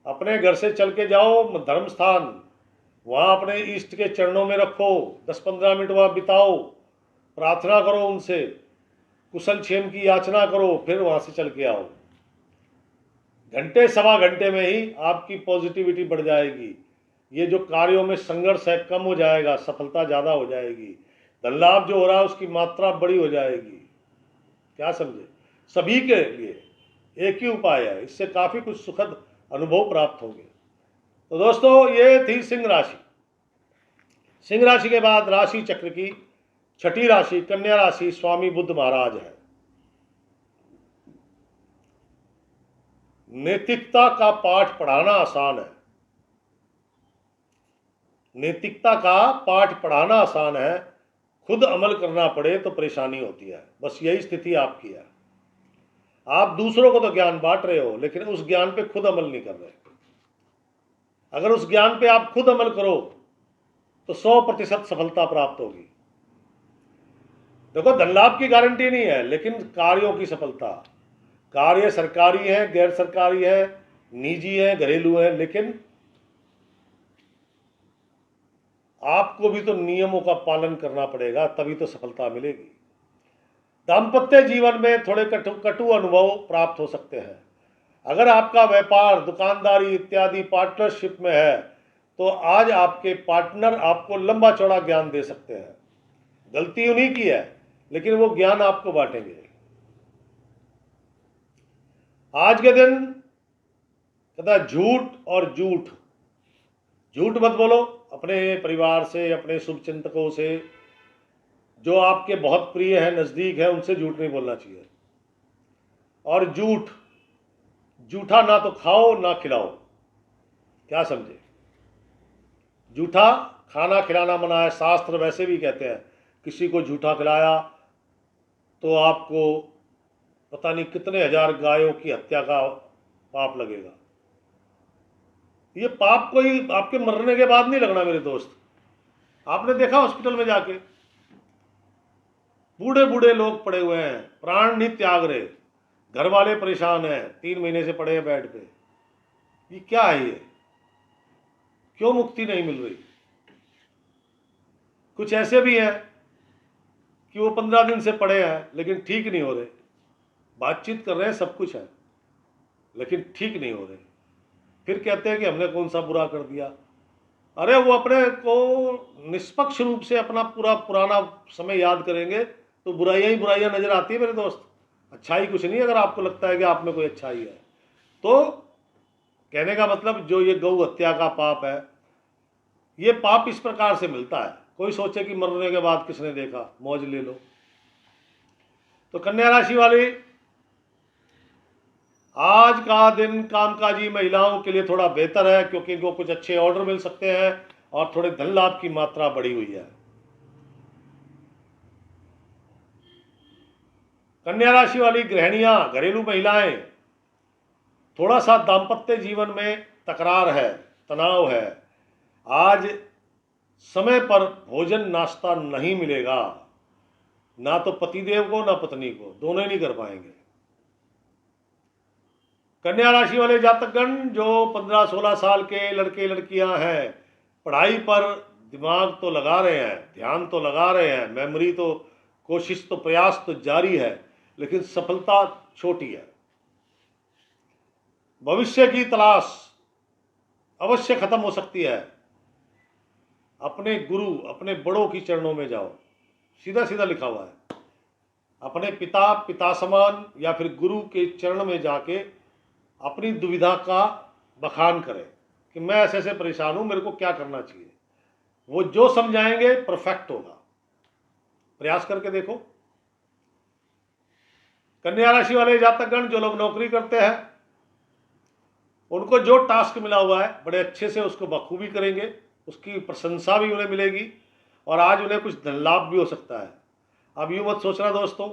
अपने घर से चल के जाओ धर्म स्थान, वहाँ अपने इष्ट के चरणों में रखो, 10-15 मिनट वहाँ बिताओ, प्रार्थना करो उनसे, कुशल क्षेम की याचना करो, फिर वहाँ से चल के आओ। घंटे सवा घंटे में ही आपकी पॉजिटिविटी बढ़ जाएगी। ये जो कार्यों में संघर्ष है कम हो जाएगा, सफलता ज़्यादा हो जाएगी, धन लाभ जो हो रहा है उसकी मात्रा बड़ी हो जाएगी। क्या समझे? सभी के लिए एक ही उपाय है, इससे काफ़ी कुछ सुखद अनुभव प्राप्त होंगे। तो दोस्तों, ये थी सिंह राशि। सिंह राशि के बाद राशि चक्र की छठी राशि कन्या राशि स्वामी बुद्ध महाराज है। नैतिकता का पाठ पढ़ाना आसान है, नैतिकता का पाठ पढ़ाना आसान है, खुद अमल करना पड़े तो परेशानी होती है। बस यही स्थिति आपकी है। आप दूसरों को तो ज्ञान बांट रहे हो, लेकिन उस ज्ञान पे खुद अमल नहीं कर रहे। अगर उस ज्ञान पे आप खुद अमल करो तो 100% सफलता प्राप्त होगी। देखो, धन लाभ की गारंटी नहीं है, लेकिन कार्यों की सफलता, कार्य सरकारी है, गैर सरकारी है, निजी है, घरेलू है, लेकिन आपको भी तो नियमों का पालन करना पड़ेगा, तभी तो सफलता मिलेगी। दाम्पत्य जीवन में थोड़े कटु अनुभव प्राप्त हो सकते हैं। अगर आपका व्यापार, दुकानदारी इत्यादि पार्टनरशिप में है तो आज आपके पार्टनर आपको लंबा चौड़ा ज्ञान दे सकते हैं। गलती उन्हीं की है, लेकिन वो ज्ञान आपको बांटेंगे। आज के दिन कहता झूठ और झूठ मत बोलो अपने परिवार से, अपने शुभचिंतकों से, जो आपके बहुत प्रिय है, नज़दीक है, उनसे झूठ नहीं बोलना चाहिए। और झूठा ना तो खाओ ना खिलाओ। क्या समझे? झूठा खाना खिलाना मना है। शास्त्र वैसे भी कहते हैं किसी को झूठा खिलाया तो आपको पता नहीं कितने हजार गायों की हत्या का पाप लगेगा। ये पाप कोई आपके मरने के बाद नहीं लगना मेरे दोस्त। आपने देखा हॉस्पिटल में जाके बूढ़े बूढ़े लोग पड़े हुए हैं, प्राण नहीं त्याग रहे, घर वाले परेशान हैं, 3 महीने से पड़े हैं बेड पे। ये क्या है? ये क्यों मुक्ति नहीं मिल रही? कुछ ऐसे भी हैं कि वो 15 दिन से पड़े हैं लेकिन ठीक नहीं हो रहे, बातचीत कर रहे हैं, सब कुछ है, लेकिन ठीक नहीं हो रहे। फिर कहते हैं कि हमने कौन सा बुरा कर दिया। अरे वो अपने को निष्पक्ष रूप से अपना पूरा पुराना समय याद करेंगे तो बुराइयां ही बुराइयां नजर आती है मेरे दोस्त, अच्छाई कुछ नहीं। अगर आपको लगता है कि आप में कोई अच्छाई है तो कहने का मतलब जो ये गौ हत्या का पाप है, ये पाप इस प्रकार से मिलता है। कोई सोचे कि मरने के बाद किसने देखा, मौज ले लो। तो कन्या राशि वाले, आज का दिन कामकाजी महिलाओं के लिए थोड़ा बेहतर है, क्योंकि इनको कुछ अच्छे ऑर्डर मिल सकते हैं और थोड़े धन लाभ की मात्रा बढ़ी हुई है। कन्या राशि वाली गृहिणियां, घरेलू महिलाएं, थोड़ा सा दाम्पत्य जीवन में तकरार है, तनाव है। आज समय पर भोजन नाश्ता नहीं मिलेगा, ना तो पतिदेव को ना पत्नी को, दोनों ही नहीं कर पाएंगे। कन्या राशि वाले जातकगण जो 15-16 साल के लड़के लड़कियां हैं, पढ़ाई पर दिमाग तो लगा रहे हैं, ध्यान तो लगा रहे हैं, मेमोरी तो, कोशिश तो, प्रयास तो जारी है, लेकिन सफलता छोटी है। भविष्य की तलाश अवश्य खत्म हो सकती है। अपने गुरु, अपने बड़ों की चरणों में जाओ, सीधा सीधा लिखा हुआ है। अपने पिता समान या फिर गुरु के चरण में जाके अपनी दुविधा का बखान करें कि मैं ऐसे ऐसे परेशान हूं, मेरे को क्या करना चाहिए। वो जो समझाएंगे परफेक्ट होगा, प्रयास करके देखो। कन्या राशि वाले जातकगण जो लोग नौकरी करते हैं, उनको जो टास्क मिला हुआ है बड़े अच्छे से उसको बखूबी करेंगे, उसकी प्रशंसा भी उन्हें मिलेगी और आज उन्हें कुछ धन लाभ भी हो सकता है। अब यूँ मत सोचना दोस्तों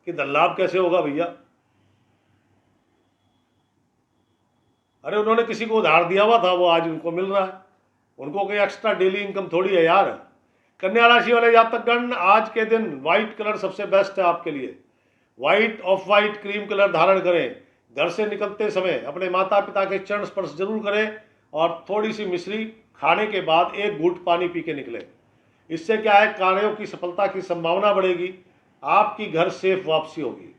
कि धन लाभ कैसे होगा भैया। अरे उन्होंने किसी को उधार दिया हुआ था, वो आज उनको मिल रहा है। उनको कोई एक्स्ट्रा डेली इनकम थोड़ी है यार। कन्या राशि वाले जातकगण, आज के दिन व्हाइट कलर सबसे बेस्ट है आपके लिए। White, of white, cream colour धारण करें। घर से निकलते समय अपने माता पिता के चरण स्पर्श जरूर करें और थोड़ी सी मिश्री खाने के बाद एक घूंट पानी पी के निकलें। इससे क्या है, कार्यों की सफलता की संभावना बढ़ेगी, आपकी घर सेफ वापसी होगी।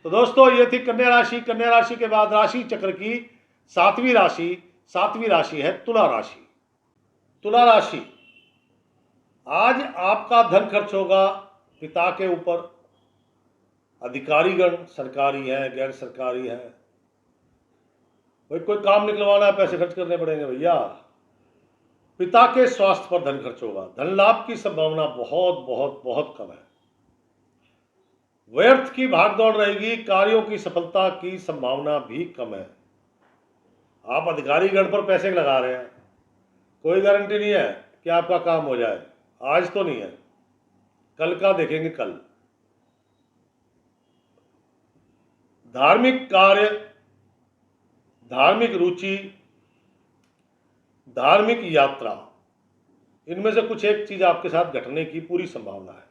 तो दोस्तों ये थी कन्या राशि। कन्या राशि के बाद राशि चक्र की सातवीं राशि है तुला राशि। तुला राशि, आज आपका धन खर्च होगा पिता के ऊपर। अधिकारीगण सरकारी है, गैर सरकारी है, कोई काम निकलवाना है, पैसे खर्च करने पड़ेंगे भैया। पिता के स्वास्थ्य पर धन खर्च होगा। धन लाभ की संभावना बहुत बहुत बहुत कम है। व्यर्थ की भागदौड़ रहेगी, कार्यों की सफलता की संभावना भी कम है। आप अधिकारीगण पर पैसे लगा रहे हैं, कोई गारंटी नहीं है कि आपका काम हो जाए। आज तो नहीं है, कल का देखेंगे कल। धार्मिक कार्य, धार्मिक रुचि, धार्मिक यात्रा, इनमें से कुछ एक चीज आपके साथ घटने की पूरी संभावना है।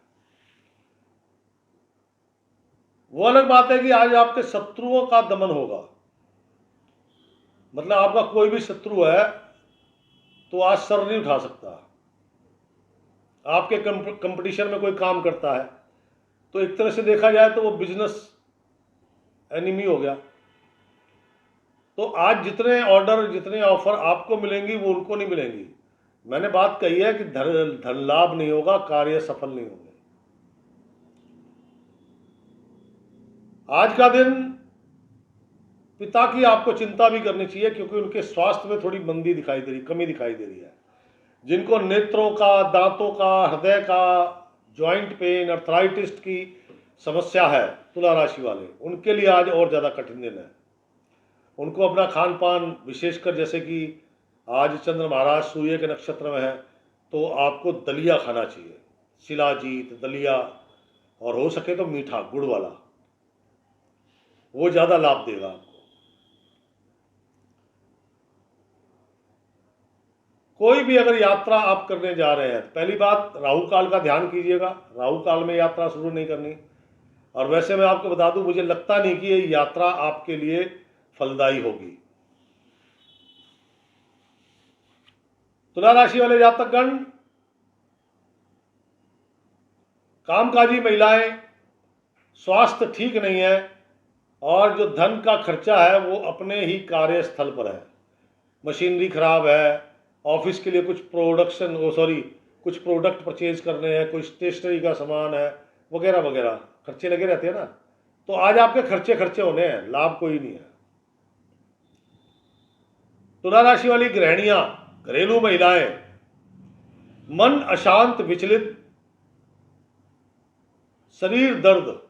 वो अलग बात है कि आज आपके शत्रुओं का दमन होगा। मतलब आपका कोई भी शत्रु है तो आज सर नहीं उठा सकता। आपके कंपटीशन में कोई काम करता है तो एक तरह से देखा जाए तो वो बिजनेस एनिमी हो गया। तो आज जितने ऑर्डर, जितने ऑफर आपको मिलेंगी वो उनको नहीं मिलेंगी। मैंने बात कही है कि धन लाभ नहीं होगा, कार्य सफल नहीं होंगे। आज का दिन पिता की आपको चिंता भी करनी चाहिए क्योंकि उनके स्वास्थ्य में थोड़ी मंदी दिखाई दे रही, कमी दिखाई दे रही है। जिनको नेत्रों का, दांतों का, हृदय का, जॉइंट पेन, अर्थराइटिस की समस्या है, तुला राशि वाले, उनके लिए आज और ज़्यादा कठिन दिन है। उनको अपना खान पान, विशेषकर जैसे कि आज चंद्र महाराज सूर्य के नक्षत्र में है तो आपको दलिया खाना चाहिए, शिलाजीत, दलिया, और हो सके तो मीठा गुड़ वाला, वो ज़्यादा लाभ देगा आपको। कोई भी अगर यात्रा आप करने जा रहे हैं, पहली बात राहु काल का ध्यान कीजिएगा। राहु काल में यात्रा शुरू नहीं करनी। और वैसे मैं आपको बता दूं, मुझे लगता नहीं कि ये यात्रा आपके लिए फलदायी होगी। तुला राशि वाले जातकगण, कामकाजी महिलाएं, स्वास्थ्य ठीक नहीं है और जो धन का खर्चा है वो अपने ही कार्यस्थल पर है। मशीनरी खराब है, ऑफिस के लिए कुछ कुछ प्रोडक्ट परचेज करने हैं, कोई स्टेशनरी का सामान है, वगैरह वगैरह, खर्चे लगे रहते हैं ना। तो आज आपके खर्चे होने हैं, लाभ कोई नहीं है। तुला राशि वाली गृहिणियां, घरेलू महिलाएं, मन अशांत, विचलित, शरीर दर्द,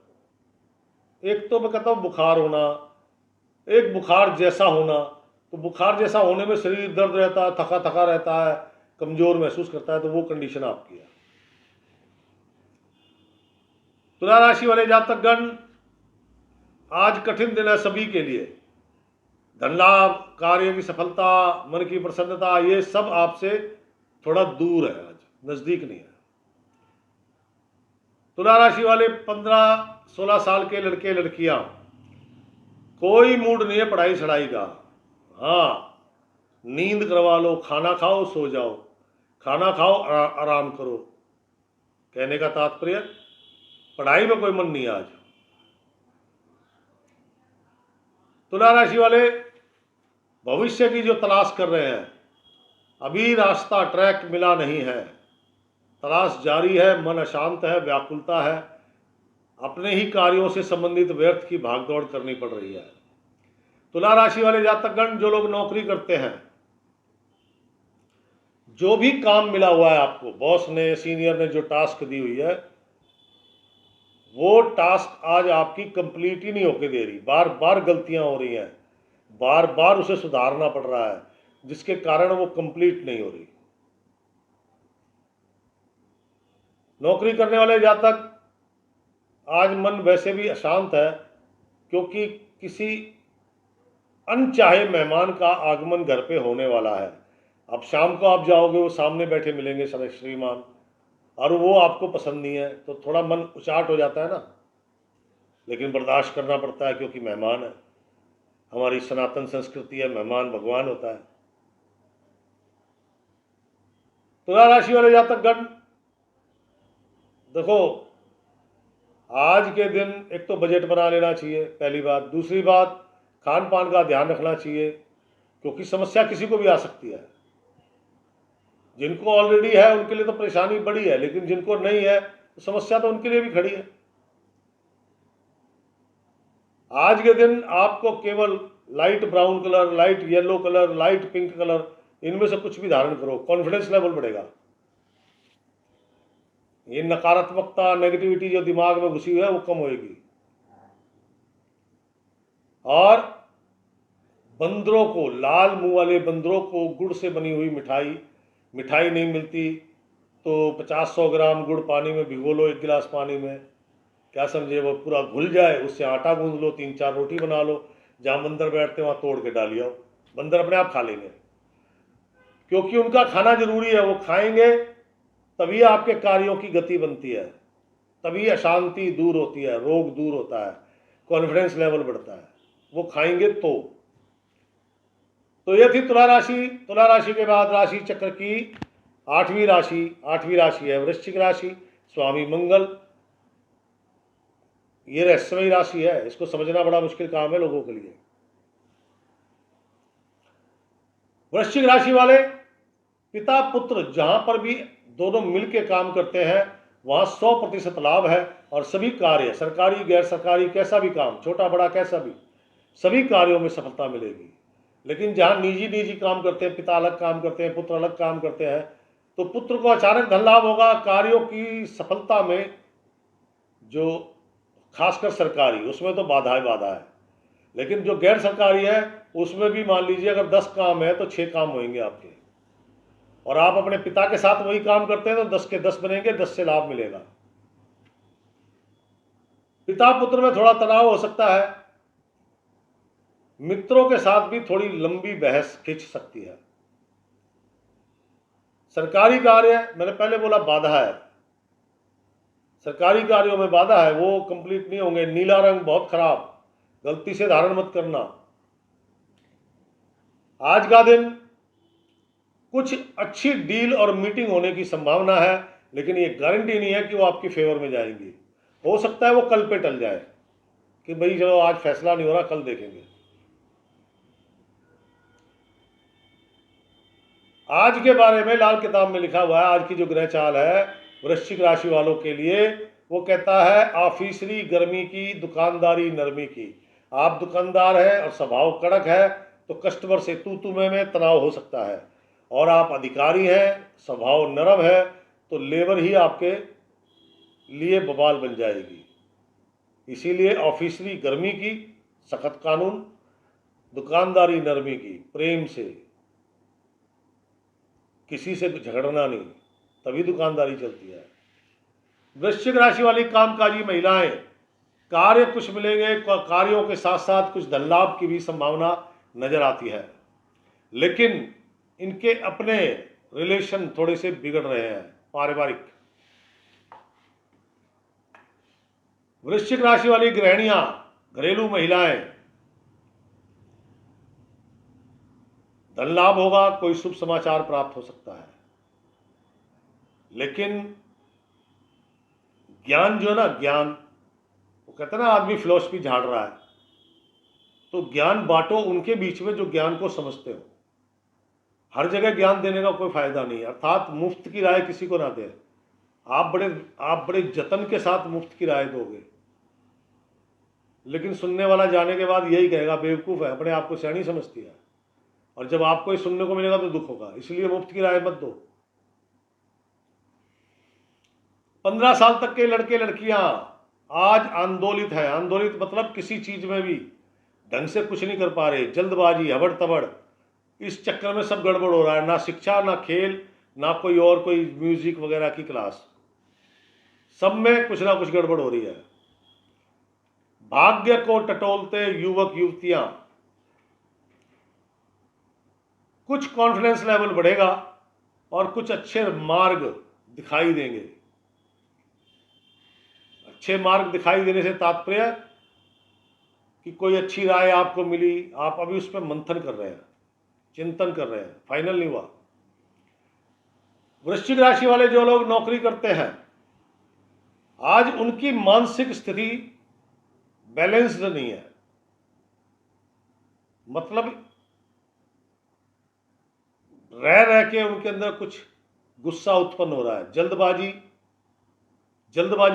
एक तो मैं कहता हूं बुखार होना, एक बुखार जैसा होना, तो बुखार जैसा होने में शरीर दर्द रहता है, थका थका रहता है, कमजोर महसूस करता है, तो वो कंडीशन आपकी है। तुला राशि वाले जातकगण, आज कठिन दिन है सभी के लिए। धन लाभ, कार्य की सफलता, मन की प्रसन्नता, ये सब आपसे थोड़ा दूर है, आज नजदीक नहीं है। तुला राशि वाले 15-16 साल के लड़के लड़कियां, कोई मूड नहीं है पढ़ाई छढ़ाई का। हाँ, नींद करवा लो, खाना खाओ, सो जाओ, खाना खाओ, आराम करो। कहने का तात्पर्य, पढ़ाई में कोई मन नहीं आज। तुला राशि वाले भविष्य की जो तलाश कर रहे हैं, अभी रास्ता, ट्रैक मिला नहीं है, तलाश जारी है, मन अशांत है, व्याकुलता है, अपने ही कार्यों से संबंधित व्यर्थ की भागदौड़ करनी पड़ रही है। तुला राशि वाले जातकगण, जो लोग नौकरी करते हैं, जो भी काम मिला हुआ है आपको, बॉस ने, सीनियर ने जो टास्क दी हुई है, वो टास्क आज आपकी कंप्लीट ही नहीं होके दे रही, बार बार गलतियां हो रही हैं। बार बार उसे सुधारना पड़ रहा है, जिसके कारण वो कंप्लीट नहीं हो रही। नौकरी करने वाले जातक, आज मन वैसे भी अशांत है, क्योंकि किसी अनचाहे मेहमान का आगमन घर पे होने वाला है। अब शाम को आप जाओगे, वो सामने बैठे मिलेंगे श्रीमान, और वो आपको पसंद नहीं है, तो थोड़ा मन उचाट हो जाता है ना, लेकिन बर्दाश्त करना पड़ता है, क्योंकि मेहमान है। हमारी सनातन संस्कृति है, मेहमान भगवान होता है। तुला राशि वाले जातक गण, देखो, आज के दिन एक तो बजट बना लेना चाहिए, पहली बात। दूसरी बात, खान पान का ध्यान रखना चाहिए, क्योंकि समस्या किसी को भी आ सकती है। जिनको ऑलरेडी है उनके लिए तो परेशानी बड़ी है, लेकिन जिनको नहीं है तो समस्या तो उनके लिए भी खड़ी है। आज के दिन आपको केवल light brown colour, light yellow colour, light pink colour, इनमें से कुछ भी धारण करो, कॉन्फिडेंस लेवल बढ़ेगा। ये नकारात्मकता, नेगेटिविटी जो दिमाग में घुसी हुई है वो कम होएगी। और बंदरों को, लाल मुंह वाले बंदरों को गुड़ से बनी हुई मिठाई नहीं मिलती तो 50-100 ग्राम गुड़ पानी में भिगो लो, 1 गिलास पानी में, क्या समझे, वो पूरा घुल जाए, उससे आटा गूंद लो, 3-4 रोटी बना लो, जहाँ बंदर बैठते वहाँ तोड़ के डालिए, बंदर अपने आप खा लेंगे, क्योंकि उनका खाना जरूरी है। वो खाएंगे तभी आपके कार्यों की गति बनती है, तभी अशांति दूर होती है, रोग दूर होता है, कॉन्फिडेंस लेवल बढ़ता है, वो खाएंगे तो ये थी तुला राशि। तुला राशि के बाद राशि चक्र की 8वीं राशि है वृश्चिक राशि, स्वामी मंगल। ये रहस्यमयी राशि है, इसको समझना बड़ा मुश्किल काम है लोगों के लिए। वृश्चिक राशि वाले, पिता पुत्र जहां पर भी दोनों मिलकर काम करते हैं वहां 100% लाभ है, और सभी कार्य, सरकारी गैर सरकारी, कैसा भी काम, छोटा बड़ा कैसा भी, सभी कार्यों में सफलता मिलेगी। लेकिन जहां निजी काम करते हैं, पिता अलग काम करते हैं, पुत्र अलग काम करते हैं, तो पुत्र को अचानक धन लाभ होगा, कार्यों की सफलता में, जो खासकर सरकारी, उसमें तो बाधा है। लेकिन जो गैर सरकारी है उसमें भी मान लीजिए अगर 10 काम है तो 6 काम होंगे आपके, और आप अपने पिता के साथ वही काम करते हैं तो 10 के 10 बनेंगे, 10 से लाभ मिलेगा। पिता पुत्र में थोड़ा तनाव हो सकता है, मित्रों के साथ भी थोड़ी लंबी बहस खिंच सकती है। सरकारी कार्य, मैंने पहले बोला बाधा है, सरकारी कार्यों में बाधा है, वो कंप्लीट नहीं होंगे। नीला रंग बहुत खराब, गलती से धारण मत करना। आज का दिन कुछ अच्छी डील और मीटिंग होने की संभावना है, लेकिन ये गारंटी नहीं है कि वो आपकी फेवर में जाएंगी। हो सकता है वो कल पे टल जाए कि भाई चलो आज फैसला नहीं हो रहा, कल देखेंगे। आज के बारे में लाल किताब में लिखा हुआ है, आज की जो ग्रह चाल है वृश्चिक राशि वालों के लिए, वो कहता है ऑफिसरी गर्मी की, दुकानदारी नरमी की। आप दुकानदार हैं और स्वभाव कड़क है तो कस्टमर से तू में तनाव हो सकता है, और आप अधिकारी हैं, स्वभाव नरम है तो लेबर ही आपके लिए बवाल बन जाएगी। इसीलिए ऑफिसरी गर्मी की, सख्त कानून, दुकानदारी नरमी की, प्रेम से, किसी से झगड़ना नहीं, तभी दुकानदारी चलती है। वृश्चिक राशि वाली कामकाजी महिलाएं, कार्य कुछ मिलेंगे, कार्यों के साथ साथ कुछ धन लाभ की भी संभावना नजर आती है, लेकिन इनके अपने रिलेशन थोड़े से बिगड़ रहे हैं, पारिवारिक। वृश्चिक राशि वाली गृहिणियां, घरेलू महिलाएं, धन लाभ होगा, कोई शुभ समाचार प्राप्त हो सकता है, लेकिन ज्ञान जो है ना, ज्ञान, वो कहते हैं ना आदमी फिलॉसफी झाड़ रहा है, तो ज्ञान बांटो उनके बीच में जो ज्ञान को समझते हो। हर जगह ज्ञान देने का कोई फायदा नहीं, अर्थात मुफ्त की राय किसी को ना दे। आप बड़े जतन के साथ मुफ्त की राय दोगे, लेकिन सुनने वाला जाने के बाद यही कहेगा बेवकूफ़ है, अपने आप को सयानी समझती है, और जब आपको ये सुनने को मिलेगा तो दुख होगा। इसलिए मुफ्त की राय मत दो। 15 साल तक के लड़के लड़कियां आज आंदोलित हैं। आंदोलित मतलब किसी चीज में भी ढंग से कुछ नहीं कर पा रहे, जल्दबाजी, हबड़ तबड़, इस चक्कर में सब गड़बड़ हो रहा है। ना शिक्षा, ना खेल, ना कोई और कोई म्यूजिक वगैरह की क्लास, सब में कुछ ना कुछ गड़बड़ हो रही है। भाग्य को टटोलते युवक युवतियां, कुछ कॉन्फिडेंस लेवल बढ़ेगा और कुछ अच्छे मार्ग दिखाई देंगे। अच्छे मार्ग दिखाई देने से तात्पर्य कि कोई अच्छी राय आपको मिली, आप अभी उस पर मंथन कर रहे हैं, चिंतन कर रहे हैं, फाइनल नहीं हुआ। वृश्चिक राशि वाले जो लोग नौकरी करते हैं, आज उनकी मानसिक स्थिति बैलेंस्ड नहीं है। मतलब रह रह के उनके अंदर कुछ गुस्सा उत्पन्न हो रहा है, जल्दबाजी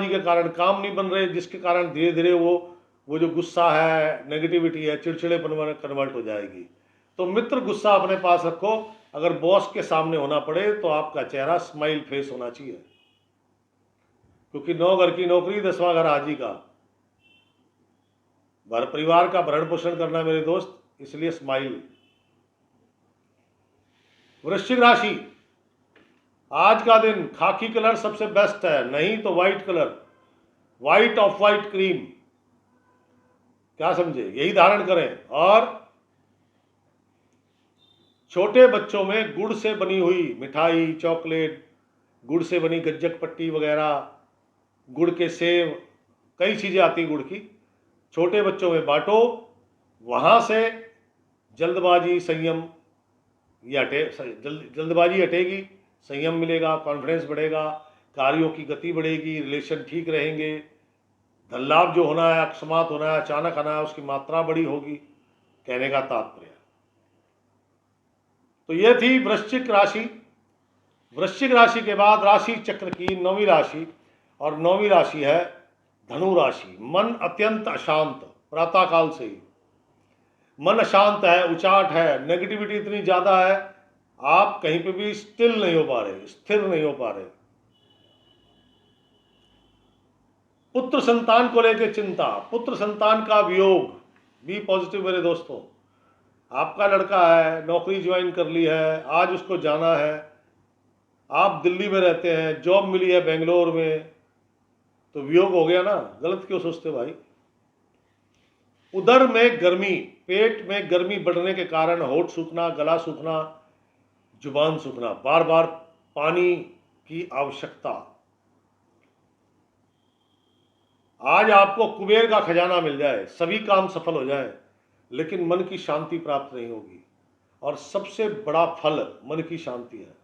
के कारण काम नहीं बन रहे, जिसके कारण धीरे धीरे वो जो गुस्सा है, नेगेटिविटी है, चिड़चिड़ेपन में कन्वर्ट हो जाएगी। तो मित्र, गुस्सा अपने पास रखो। अगर बॉस के सामने होना पड़े तो आपका चेहरा स्माइल फेस होना चाहिए, क्योंकि 9 घर की नौकरी, 10वां घर हाजी का, घर परिवार का भरण पोषण करना मेरे दोस्त, इसलिए स्माइल। वृश्चिक राशि, आज का दिन खाकी कलर सबसे बेस्ट है, नहीं तो white colour, white of white cream, क्या समझे, यही धारण करें। और छोटे बच्चों में गुड़ से बनी हुई मिठाई, चॉकलेट, गुड़ से बनी गज्जक पट्टी वगैरह, गुड़ के सेव, कई चीज़ें आती हैं गुड़ की, छोटे बच्चों में बांटो। वहाँ से जल्दबाजी, संयम जल्दबाजी हटेगी, संयम मिलेगा, कॉन्फिडेंस बढ़ेगा, कार्यों की गति बढ़ेगी, रिलेशन ठीक रहेंगे, धन लाभ जो होना है, अकस्मात होना है, अचानक आना है, उसकी मात्रा बड़ी होगी, कहने का तात्पर्य। तो यह थी वृश्चिक राशि। वृश्चिक राशि के बाद राशि चक्र की 9वीं राशि, और 9वीं राशि है धनु राशि। मन अत्यंत अशांत, प्रातःकाल से ही मन अशांत है, उचाट है, नेगेटिविटी इतनी ज्यादा है, आप कहीं पे भी स्थिर नहीं हो पा रहे। पुत्र संतान को लेकर चिंता, पुत्र संतान का वियोग, बी पॉजिटिव मेरे दोस्तों। आपका लड़का है, नौकरी ज्वाइन कर ली है, आज उसको जाना है, आप दिल्ली में रहते हैं, जॉब मिली है बेंगलोर में, तो वियोग हो गया ना, गलत क्यों सोचते भाई। उदर में गर्मी, पेट में गर्मी बढ़ने के कारण होठ सूखना, गला सूखना, जुबान सूखना, बार बार पानी की आवश्यकता। आज आपको कुबेर का खजाना मिल जाए, सभी काम सफल हो जाए, लेकिन मन की शांति प्राप्त नहीं होगी, और सबसे बड़ा फल मन की शांति है।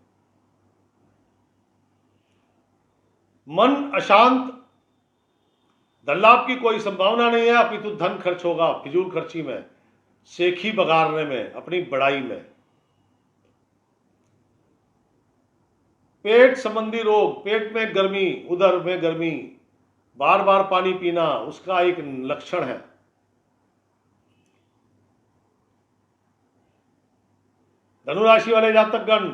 मन अशांत, धन लाभ की कोई संभावना नहीं है, अपितु धन खर्च होगा फिजूल खर्ची में, सेखी बगाड़ने में, अपनी बड़ाई में। पेट संबंधी रोग, पेट में गर्मी, उदर में गर्मी, बार बार पानी पीना, उसका एक लक्षण है। धनुराशि वाले जातकगण,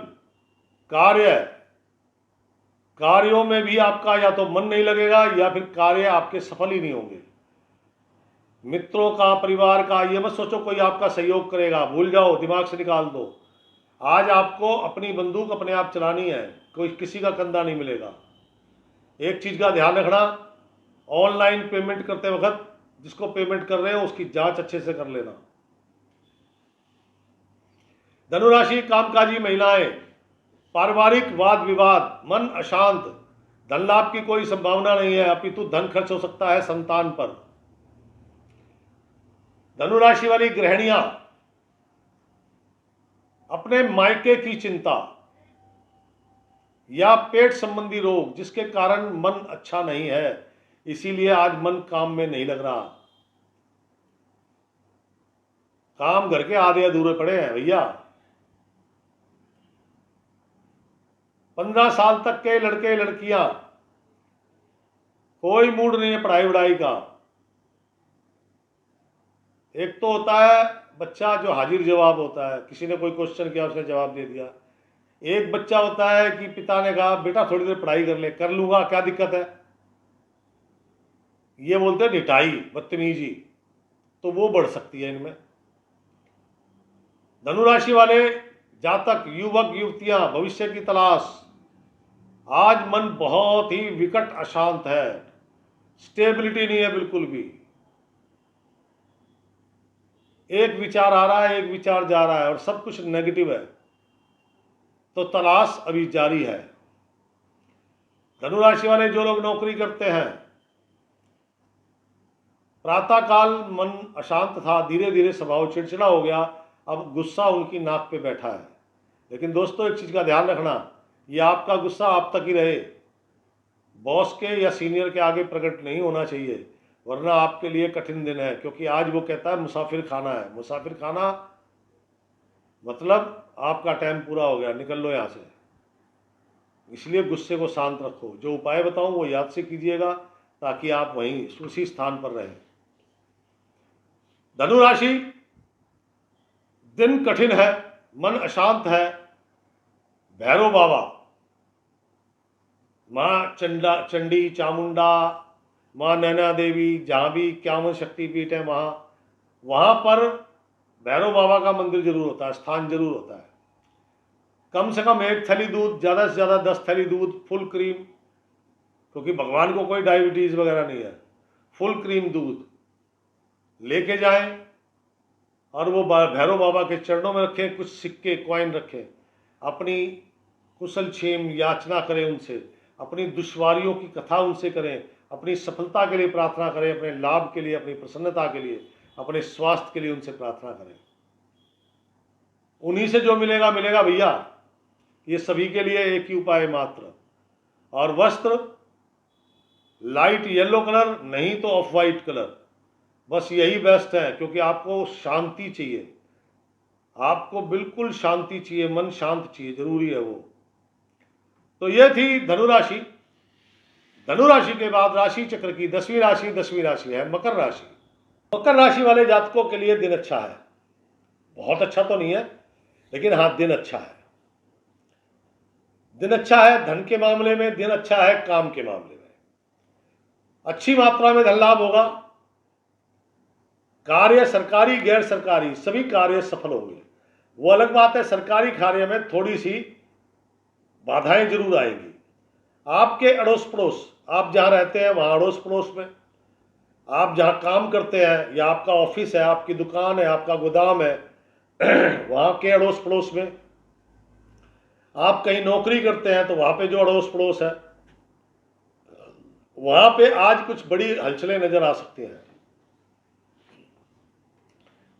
कार्यों में भी आपका या तो मन नहीं लगेगा, या फिर कार्य आपके सफल ही नहीं होंगे। मित्रों का, परिवार का, ये मत सोचो कोई आपका सहयोग करेगा, भूल जाओ, दिमाग से निकाल दो। आज आपको अपनी बंदूक अपने आप चलानी है, कोई किसी का कंधा नहीं मिलेगा। एक चीज का ध्यान रखना, ऑनलाइन पेमेंट करते वक्त जिसको पेमेंट कर रहे हो उसकी जांच अच्छे से कर लेना। धनुराशि, कामकाजी महिलाएं, पारिवारिक वाद विवाद, मन अशांत, धन लाभ की कोई संभावना नहीं है, अपितु धन खर्च हो सकता है संतान पर। धनुराशि वाली गृहिणियां, अपने मायके की चिंता या पेट संबंधी रोग जिसके कारण मन अच्छा नहीं है, इसीलिए आज मन काम में नहीं लग रहा, काम घर के आधे अधूरे पड़े हैं भैया। 15 साल तक के लड़के लड़कियां, कोई मूड नहीं है पढ़ाई वढ़ाई का। एक तो होता है बच्चा जो हाजिर जवाब होता है, किसी ने कोई क्वेश्चन किया उसने जवाब दे दिया। एक बच्चा होता है कि पिता ने कहा बेटा थोड़ी देर पढ़ाई कर ले, कर लूंगा क्या दिक्कत है, ये बोलते हैं निटाई, बदतमीजी। तो वो बढ़ सकती है इनमें। धनुराशि वाले जातक, युवक युवतियां, भविष्य की तलाश। आज मन बहुत ही विकट अशांत है, स्टेबिलिटी नहीं है बिल्कुल भी। एक विचार आ रहा है, एक विचार जा रहा है और सब कुछ नेगेटिव है, तो तलाश अभी जारी है। धनुराशि वाले जो लोग नौकरी करते हैं, प्रातःकाल मन अशांत था, धीरे धीरे स्वभाव चिड़चिड़ा हो गया, अब गुस्सा उनकी नाक पे बैठा है। लेकिन दोस्तों एक चीज़ का ध्यान रखना, ये आपका गुस्सा आप तक ही रहे, बॉस के या सीनियर के आगे प्रकट नहीं होना चाहिए, वरना आपके लिए कठिन दिन है। क्योंकि आज वो कहता है मुसाफिर खाना है। मुसाफिर खाना मतलब आपका टाइम पूरा हो गया, निकल लो यहाँ से। इसलिए गुस्से को शांत रखो। जो उपाय बताऊं वो याद से कीजिएगा, ताकि आप वहीं उसी स्थान पर रहें। धनुराशि, दिन कठिन है, मन अशांत है। भैरव बाबा, माँ चंडी, चामुंडा, माँ नैना देवी, जहाँ भी इक्यावन शक्तिपीठ है वहाँ पर भैरव बाबा का मंदिर जरूर होता है, स्थान जरूर होता है। कम से कम 1 थैली दूध, ज़्यादा से ज़्यादा 10 थैली दूध, फुल क्रीम, क्योंकि भगवान को कोई डायबिटीज़ वगैरह नहीं है, फुल क्रीम दूध लेके जाएं और वो भैरव बाबा के चरणों में रखें। कुछ सिक्के, कॉइन रखें, अपनी कुशल क्षेम याचना करें उनसे, अपनी दुश्वारियों की कथा उनसे करें, अपनी सफलता के लिए प्रार्थना करें, अपने लाभ के लिए, अपनी प्रसन्नता के लिए, अपने स्वास्थ्य के लिए उनसे प्रार्थना करें। उन्हीं से जो मिलेगा मिलेगा भैया। ये सभी के लिए एक ही उपाय मात्र। और वस्त्र लाइट येलो कलर, नहीं तो ऑफ वाइट कलर, बस यही बेस्ट है। क्योंकि आपको शांति चाहिए, आपको बिल्कुल शांति चाहिए, मन शांत चाहिए, जरूरी है वो। तो ये थी धनुराशि। धनुराशि के बाद राशि चक्र की 10वीं राशि है मकर राशि। मकर राशि वाले जातकों के लिए दिन अच्छा है, बहुत अच्छा तो नहीं है, लेकिन हाँ दिन अच्छा है। दिन अच्छा है धन के मामले में, दिन अच्छा है काम के मामले में। अच्छी मात्रा में धन लाभ होगा। कार्य सरकारी गैर सरकारी सभी कार्य सफल होंगे। वो अलग बात है, सरकारी कार्य में थोड़ी सी बाधाएं जरूर आएंगी। आपके अड़ोस पड़ोस, आप जहां रहते हैं वहां अड़ोस पड़ोस में, आप जहां काम करते हैं या आपका ऑफिस है, आपकी दुकान है, आपका गोदाम है, वहां के अड़ोस पड़ोस में, आप कहीं नौकरी करते हैं तो वहां पे जो अड़ोस पड़ोस है वहां पे आज कुछ बड़ी हलचलें नजर आ सकती हैं।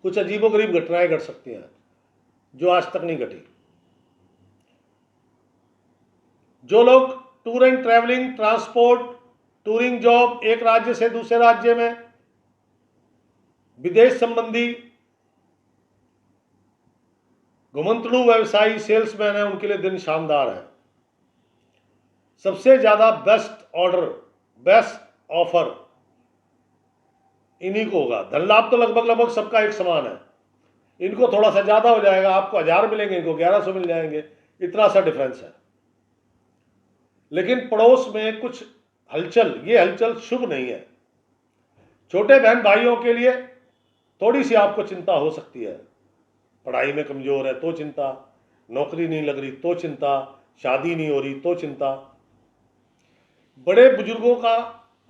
कुछ अजीबोगरीब घटनाएं घट सकती हैं जो आज तक नहीं घटी। जो लोग tour and travelling, transport, touring job, एक राज्य से दूसरे राज्य में, विदेश संबंधी घुमंतड़ू व्यवसायी, सेल्समैन है, उनके लिए दिन शानदार है। सबसे ज्यादा बेस्ट ऑर्डर, बेस्ट ऑफर इन्हीं को होगा। धन लाभ तो लगभग सबका एक समान है, इनको थोड़ा सा ज्यादा हो जाएगा। आपको 1000 मिलेंगे, इनको 1100 मिल जाएंगे, इतना सा डिफरेंस है। लेकिन पड़ोस में कुछ हलचल, ये हलचल शुभ नहीं है। छोटे बहन भाइयों के लिए थोड़ी सी आपको चिंता हो सकती है। पढ़ाई में कमजोर है तो चिंता, नौकरी नहीं लग रही तो चिंता, शादी नहीं हो रही तो चिंता। बड़े बुजुर्गों का,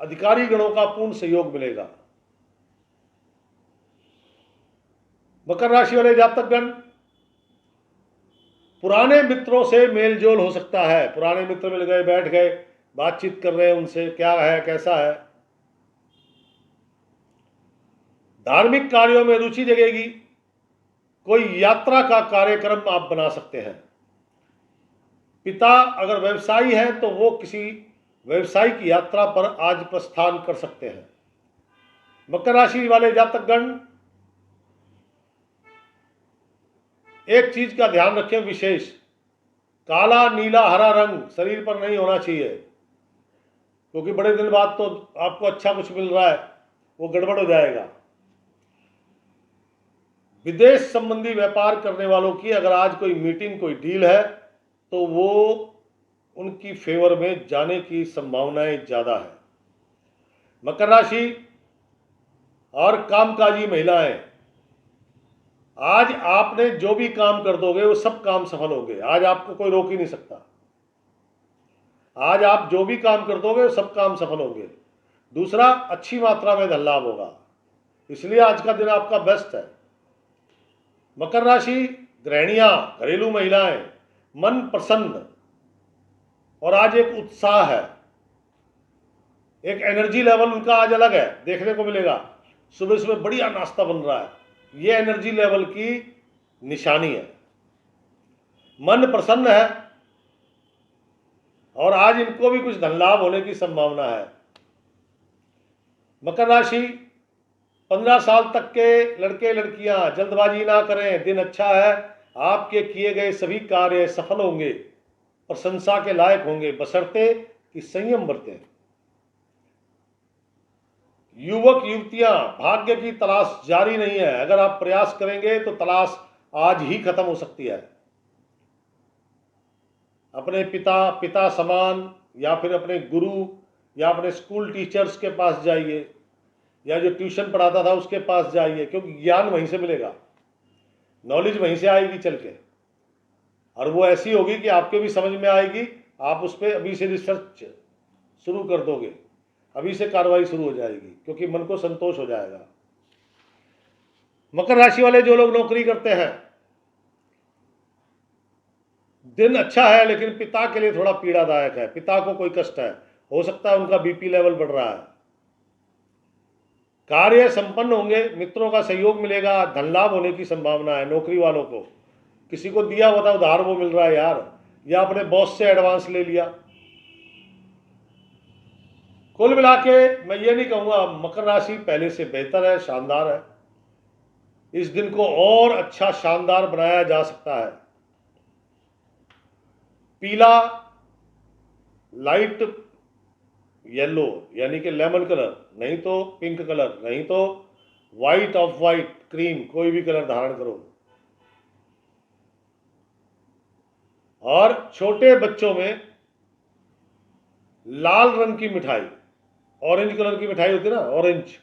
अधिकारी गणों का पूर्ण सहयोग मिलेगा। मकर राशि वाले जातकगण, पुराने मित्रों से मेल जोल हो सकता है। पुराने मित्र मिल गए, बैठ गए, बातचीत कर रहे हैं उनसे, क्या है कैसा है। धार्मिक कार्यों में रुचि जगेगी। कोई यात्रा का कार्यक्रम आप बना सकते हैं। पिता अगर व्यवसायी है तो वो किसी व्यवसायिक यात्रा पर आज प्रस्थान कर सकते हैं। मकर राशि वाले जातकगण, एक चीज का ध्यान रखें विशेष, काला, नीला, हरा रंग शरीर पर नहीं होना चाहिए, क्योंकि बड़े दिन बाद तो आपको अच्छा कुछ मिल रहा है, वो गड़बड़ हो जाएगा। विदेश संबंधी व्यापार करने वालों की अगर आज कोई मीटिंग, कोई डील है तो वो उनकी फेवर में जाने की संभावनाएं ज्यादा है। मकर राशि, और कामकाजी महिलाएं, आज आपने जो भी काम कर दोगे वो सब काम सफल होंगे। आज आपको कोई रोक ही नहीं सकता। आज आप जो भी काम कर दोगे वो सब काम सफल होंगे। दूसरा, अच्छी मात्रा में धन लाभ होगा, इसलिए आज का दिन आपका बेस्ट है। मकर राशि, गृहिणियां, घरेलू महिलाएं, मन प्रसन्न और आज एक उत्साह है, एक एनर्जी लेवल उनका आज अलग है, देखने को मिलेगा। सुबह सुबह बढ़िया नाश्ता बन रहा है, ये एनर्जी लेवल की निशानी है। मन प्रसन्न है और आज इनको भी कुछ धन लाभ होने की संभावना है। मकर राशि, 15 साल तक के लड़के लड़कियां जल्दबाजी ना करें, दिन अच्छा है। आपके किए गए सभी कार्य सफल होंगे, प्रशंसा के लायक होंगे, बशर्ते कि संयम बरतें। युवक युवतियां, भाग्य की तलाश जारी नहीं है, अगर आप प्रयास करेंगे तो तलाश आज ही खत्म हो सकती है। अपने पिता समान या फिर अपने गुरु या अपने स्कूल टीचर्स के पास जाइए, या जो ट्यूशन पढ़ाता था उसके पास जाइए, क्योंकि ज्ञान वहीं से मिलेगा, नॉलेज वहीं से आएगी चल के, और वो ऐसी होगी कि आपके भी समझ में आएगी। आप उस पर अभी से रिसर्च शुरू कर दोगे, अभी से कार्रवाई शुरू हो जाएगी, क्योंकि मन को संतोष हो जाएगा। मकर राशि वाले जो लोग नौकरी करते हैं, दिन अच्छा है, लेकिन पिता के लिए थोड़ा पीड़ादायक है, पिता को कोई कष्ट है, हो सकता है उनका बीपी लेवल बढ़ रहा है। कार्य संपन्न होंगे, मित्रों का सहयोग मिलेगा, धन लाभ होने की संभावना है। नौकरी वालों को किसी को दिया हुआ था उधार वो मिल रहा है यार, या अपने बॉस से एडवांस ले लिया। कुल मिला के मैं ये नहीं कहूँगा, मकर राशि पहले से बेहतर है, शानदार है। इस दिन को और अच्छा शानदार बनाया जा सकता है। पीला, लाइट येलो यानी कि लेमन कलर, नहीं तो पिंक कलर, नहीं तो वाइट ऑफ वाइट क्रीम, कोई भी कलर धारण करो। और छोटे बच्चों में लाल रंग की मिठाई, ऑरेंज कलर की मिठाई होती है ना, ऑरेंज,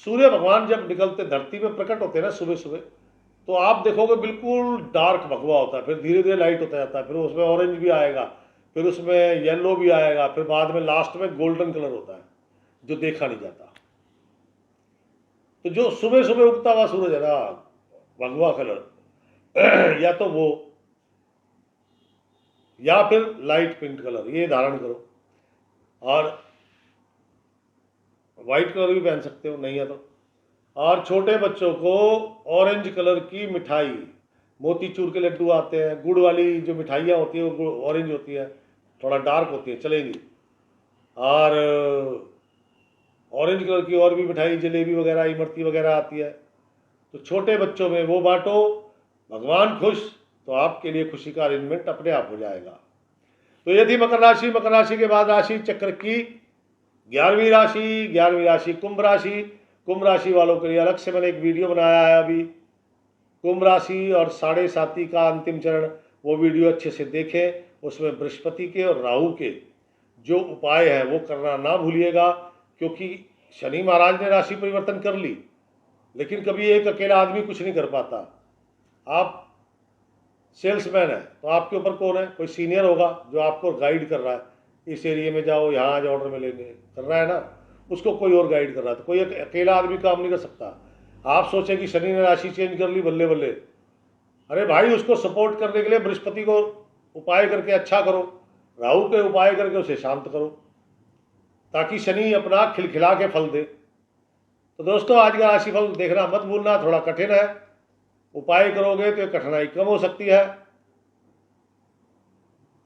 सूर्य भगवान जब निकलते धरती में प्रकट होते हैं ना सुबह सुबह, तो आप देखोगे बिल्कुल डार्क भगवा होता है, फिर धीरे धीरे लाइट होता जाता है, फिर उसमें ऑरेंज भी आएगा, फिर उसमें येलो भी आएगा, फिर बाद में लास्ट में गोल्डन कलर होता है जो देखा नहीं जाता। तो जो सुबह सुबह उगता हुआ सूरज है ना, भगवा कलर या तो वो, या फिर लाइट पिंक कलर, ये धारण करो। और वाइट कलर भी पहन सकते हो, नहीं है तो। और छोटे बच्चों को ऑरेंज कलर की मिठाई, मोतीचूर के लड्डू आते हैं, गुड़ वाली जो मिठाइयाँ होती है वो ऑरेंज होती है, थोड़ा डार्क होती है, चलेंगी। और ऑरेंज कलर की और भी मिठाई, जलेबी वगैरह, इमरती वगैरह आती है, तो छोटे बच्चों में वो बांटो, भगवान खुश तो आपके लिए खुशी का अरेंजमेंट अपने आप हो जाएगा। तो ये थी मकर राशि। मकर राशि के बाद राशि चक्र की 11वीं राशि। 11वीं राशि कुंभ राशि। कुंभ राशि वालों के लिए अलग से मैंने एक वीडियो बनाया है अभी, कुंभ राशि और 7.5 का अंतिम चरण, वो वीडियो अच्छे से देखें। उसमें बृहस्पति के और राहु के जो उपाय हैं वो करना ना भूलिएगा, क्योंकि शनि महाराज ने राशि परिवर्तन कर ली, लेकिन कभी एक अकेला आदमी कुछ नहीं कर पाता। आप सेल्समैन है तो आपके ऊपर कौन है, कोई सीनियर होगा जो आपको गाइड कर रहा है, इस एरिया में जाओ, यहाँ आज ऑर्डर मिलेंगे, कर रहा है ना, उसको कोई और गाइड कर रहा है। तो कोई अकेला आदमी काम नहीं कर सकता। आप सोचें कि शनि ने राशि चेंज कर ली, बल्ले बल्ले, अरे भाई उसको सपोर्ट करने के लिए बृहस्पति को उपाय करके अच्छा करो, राहु के उपाय करके उसे शांत करो, ताकि शनि अपना खिलखिला के फल दे। तो दोस्तों आज का राशिफल देखना मत भूलना, थोड़ा कठिन है, उपाय करोगे तो कठिनाई कम हो सकती है।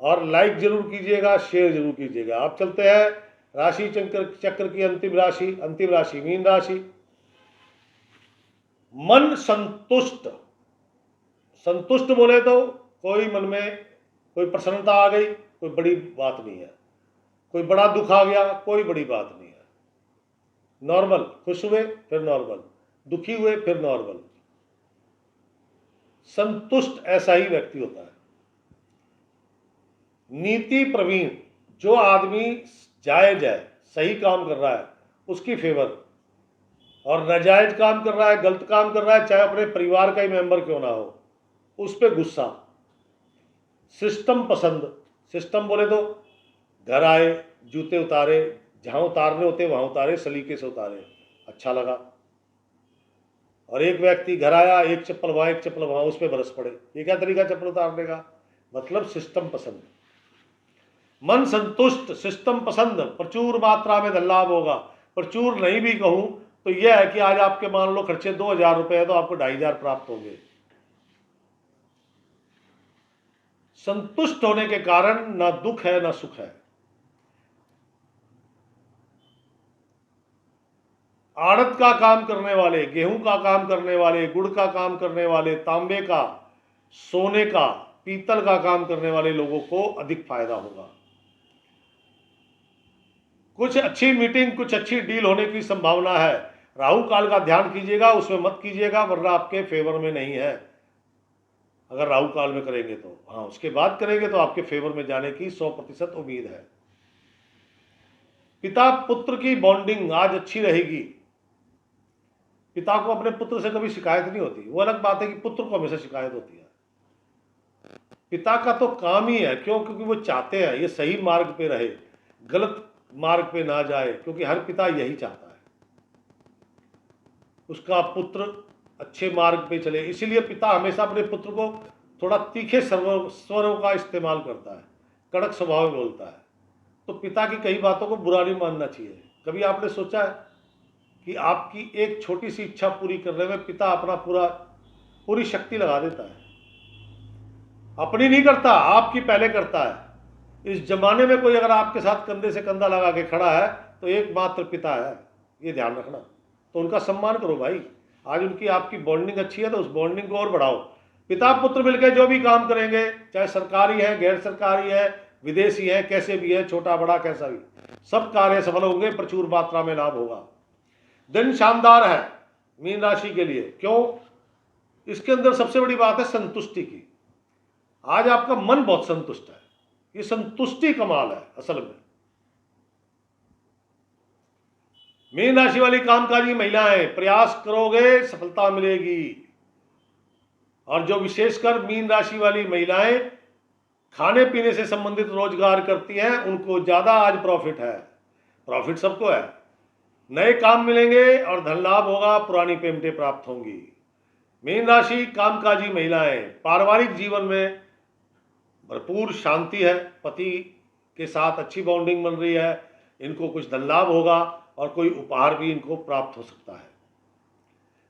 और लाइक जरूर कीजिएगा, शेयर जरूर कीजिएगा। आप चलते हैं राशि चक्र की अंतिम राशि मीन राशि। मन संतुष्ट, संतुष्ट बोले तो कोई मन में कोई प्रसन्नता आ गई, कोई बड़ी बात नहीं है। कोई बड़ा दुख आ गया, कोई बड़ी बात नहीं है। नॉर्मल, खुश हुए फिर नॉर्मल, दुखी हुए फिर नॉर्मल। संतुष्ट ऐसा ही व्यक्ति होता है। नीति प्रवीण, जो आदमी जायज है, सही काम कर रहा है, उसकी फेवर। और नाजायज काम कर रहा है, गलत काम कर रहा है, चाहे अपने परिवार का ही मेंबर क्यों ना हो, उस पर गुस्सा। सिस्टम पसंद। सिस्टम बोले तो घर आए, जूते उतारे, जहाँ उतारने होते वहाँ उतारे, सलीके से उतारे, अच्छा लगा। और एक व्यक्ति घर आया, एक चप्पल वहाँ एक चप्पल वहाँ, उस पर बरस पड़े। ये क्या तरीका चप्पल उतारने का? मतलब सिस्टम पसंद। मन संतुष्ट, सिस्टम पसंद, प्रचुर मात्रा में धन लाभ होगा। प्रचुर नहीं भी कहूँ तो यह है कि आज आपके मान लो खर्चे 2000 रुपये है तो आपको 2500 प्राप्त होंगे। संतुष्ट होने के कारण ना दुख है ना सुख है। आड़त का काम करने वाले, गेहूं का काम करने वाले, गुड़ का काम करने वाले, तांबे का, सोने का, पीतल का काम करने वाले लोगों को अधिक फायदा होगा। कुछ अच्छी मीटिंग, कुछ अच्छी डील होने की संभावना है। राहु काल का ध्यान कीजिएगा, उसमें मत कीजिएगा वरना आपके फेवर में नहीं है। अगर राहु काल में करेंगे तो हाँ, उसके बाद करेंगे तो आपके फेवर में जाने की 100% उम्मीद है। पिता पुत्र की बॉन्डिंग आज अच्छी रहेगी। पिता को अपने पुत्र से कभी शिकायत नहीं होती। वो अलग बात है कि पुत्र को हमेशा शिकायत होती है। पिता का तो काम ही है, क्यों? क्योंकि वो चाहते हैं ये सही मार्ग पे रहे, गलत मार्ग पे ना जाए, क्योंकि हर पिता यही चाहता है उसका पुत्र अच्छे मार्ग पे चले। इसीलिए पिता हमेशा अपने पुत्र को थोड़ा तीखे स्वरों का इस्तेमाल करता है, कड़क स्वभाव में बोलता है। तो पिता की कई बातों को बुरा नहीं मानना चाहिए। कभी आपने सोचा है कि आपकी एक छोटी सी इच्छा पूरी करने में पिता अपना पूरी शक्ति लगा देता है? अपनी नहीं करता, आपकी पहले करता है। इस जमाने में कोई अगर आपके साथ कंधे से कंधा लगा के खड़ा है तो एकमात्र पिता है, ये ध्यान रखना। तो उनका सम्मान करो भाई। आज उनकी आपकी बॉन्डिंग अच्छी है तो उस बॉन्डिंग को और बढ़ाओ। पिता पुत्र मिलकर जो भी काम करेंगे, चाहे सरकारी है, गैर सरकारी है, विदेशी है, कैसे भी है, छोटा बड़ा कैसा भी, सब कार्य सफल होंगे, प्रचुर मात्रा में लाभ होगा। दिन शानदार है मीन राशि के लिए। क्यों? इसके अंदर सबसे बड़ी बात है संतुष्टि की। आज आपका मन बहुत संतुष्ट है, ये संतुष्टि कमाल है असल में। मीन राशि वाली कामकाजी महिलाएं, प्रयास करोगे सफलता मिलेगी। और जो विशेषकर मीन राशि वाली महिलाएं खाने पीने से संबंधित रोजगार करती हैं, उनको ज्यादा आज प्रॉफिट है। प्रॉफिट सबको है। नए काम मिलेंगे और धन लाभ होगा, पुरानी पेमेंटें प्राप्त होंगी। मीन राशि कामकाजी महिलाएं, पारिवारिक जीवन में भरपूर शांति है, पति के साथ अच्छी बॉन्डिंग बन रही है, इनको कुछ धन लाभ होगा और कोई उपहार भी इनको प्राप्त हो सकता है।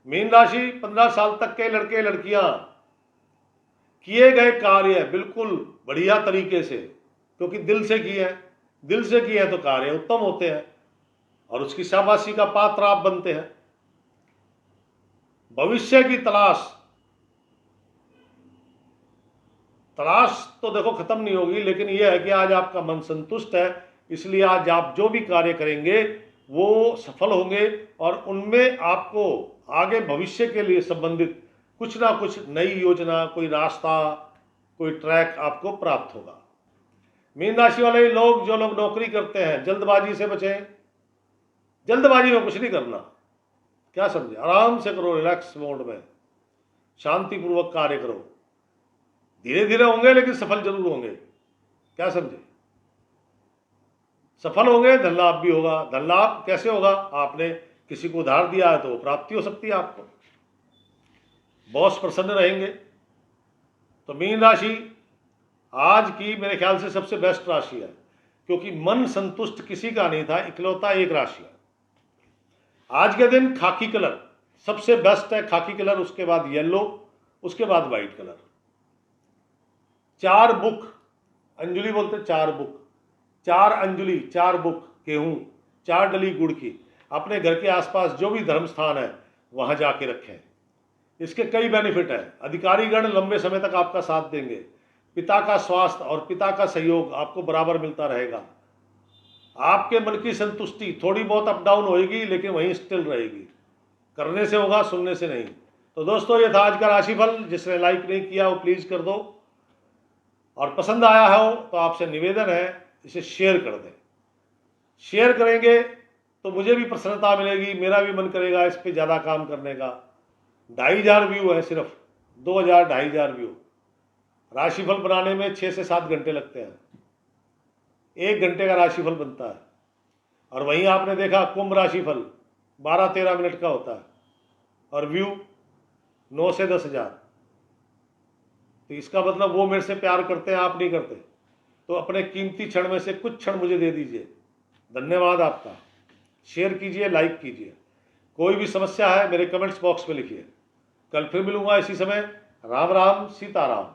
मीन राशि 15 साल तक के लड़के लड़कियां किए गए कार्य बिल्कुल बढ़िया तरीके से, क्योंकि दिल से किए हैं, दिल से किए हैं तो कार्य उत्तम होते हैं और उसकी शाबाशी का पात्र आप बनते हैं। भविष्य की तलाश तो देखो खत्म नहीं होगी, लेकिन यह है कि आज आपका मन संतुष्ट है, इसलिए आज आप जो भी कार्य करेंगे वो सफल होंगे और उनमें आपको आगे भविष्य के लिए संबंधित कुछ ना कुछ नई योजना, कोई रास्ता, कोई ट्रैक आपको प्राप्त होगा। मीन राशि वाले लोग, जो लोग नौकरी करते हैं, जल्दबाजी से बचें। जल्दबाजी में कुछ नहीं करना, क्या समझे? आराम से करो, रिलैक्स मोड में शांतिपूर्वक कार्य करो। धीरे धीरे होंगे लेकिन सफल जरूर होंगे, क्या समझे? सफल होंगे, धन लाभ भी होगा। धन लाभ कैसे होगा? आपने किसी को उधार दिया है तो प्राप्ति हो सकती है आपको। बॉस प्रसन्न रहेंगे। तो मीन राशि आज की मेरे ख्याल से सबसे बेस्ट राशि है, क्योंकि मन संतुष्ट किसी का नहीं था, इकलौता एक राशि है। आज के दिन खाकी कलर सबसे बेस्ट है, खाकी कलर, उसके बाद येलो, उसके बाद व्हाइट कलर। 4 बुक, अंजुली बोलते 4 बुक, 4 अंजुली, 4 बुक गेहूं, 4 डली गुड़ की अपने घर के आसपास जो भी धर्म स्थान है वहां जाके रखें। इसके कई बेनिफिट हैं। अधिकारीगण लंबे समय तक आपका साथ देंगे। पिता का स्वास्थ्य और पिता का सहयोग आपको बराबर मिलता रहेगा। आपके मन की संतुष्टि थोड़ी बहुत अप डाउन होगी, लेकिन वहीं स्टिल रहेगी। करने से होगा, सुनने से नहीं। तो दोस्तों, ये था आज का राशिफल। जिसने लाइक नहीं किया वो प्लीज़ कर दो, और पसंद आया हो तो आपसे निवेदन है इसे शेयर कर दें। शेयर करेंगे तो मुझे भी प्रसन्नता मिलेगी, मेरा भी मन करेगा इस पे ज़्यादा काम करने का। 2500 व्यू है, सिर्फ 2000-2500 व्यू। राशिफल बनाने में 6 से 7 घंटे लगते हैं, 1 घंटे का राशिफल बनता है। और वहीं आपने देखा कुंभ राशिफल 12-13 मिनट का होता है और व्यू 9 से 10,000। तो इसका मतलब वो मेरे से प्यार करते हैं, आप नहीं करते। तो अपने कीमती क्षण में से कुछ क्षण मुझे दे दीजिए। धन्यवाद आपका। शेयर कीजिए, लाइक कीजिए। कोई भी समस्या है मेरे कमेंट्स बॉक्स में लिखिए। कल फिर मिलूंगा इसी समय। राम राम, सीताराम।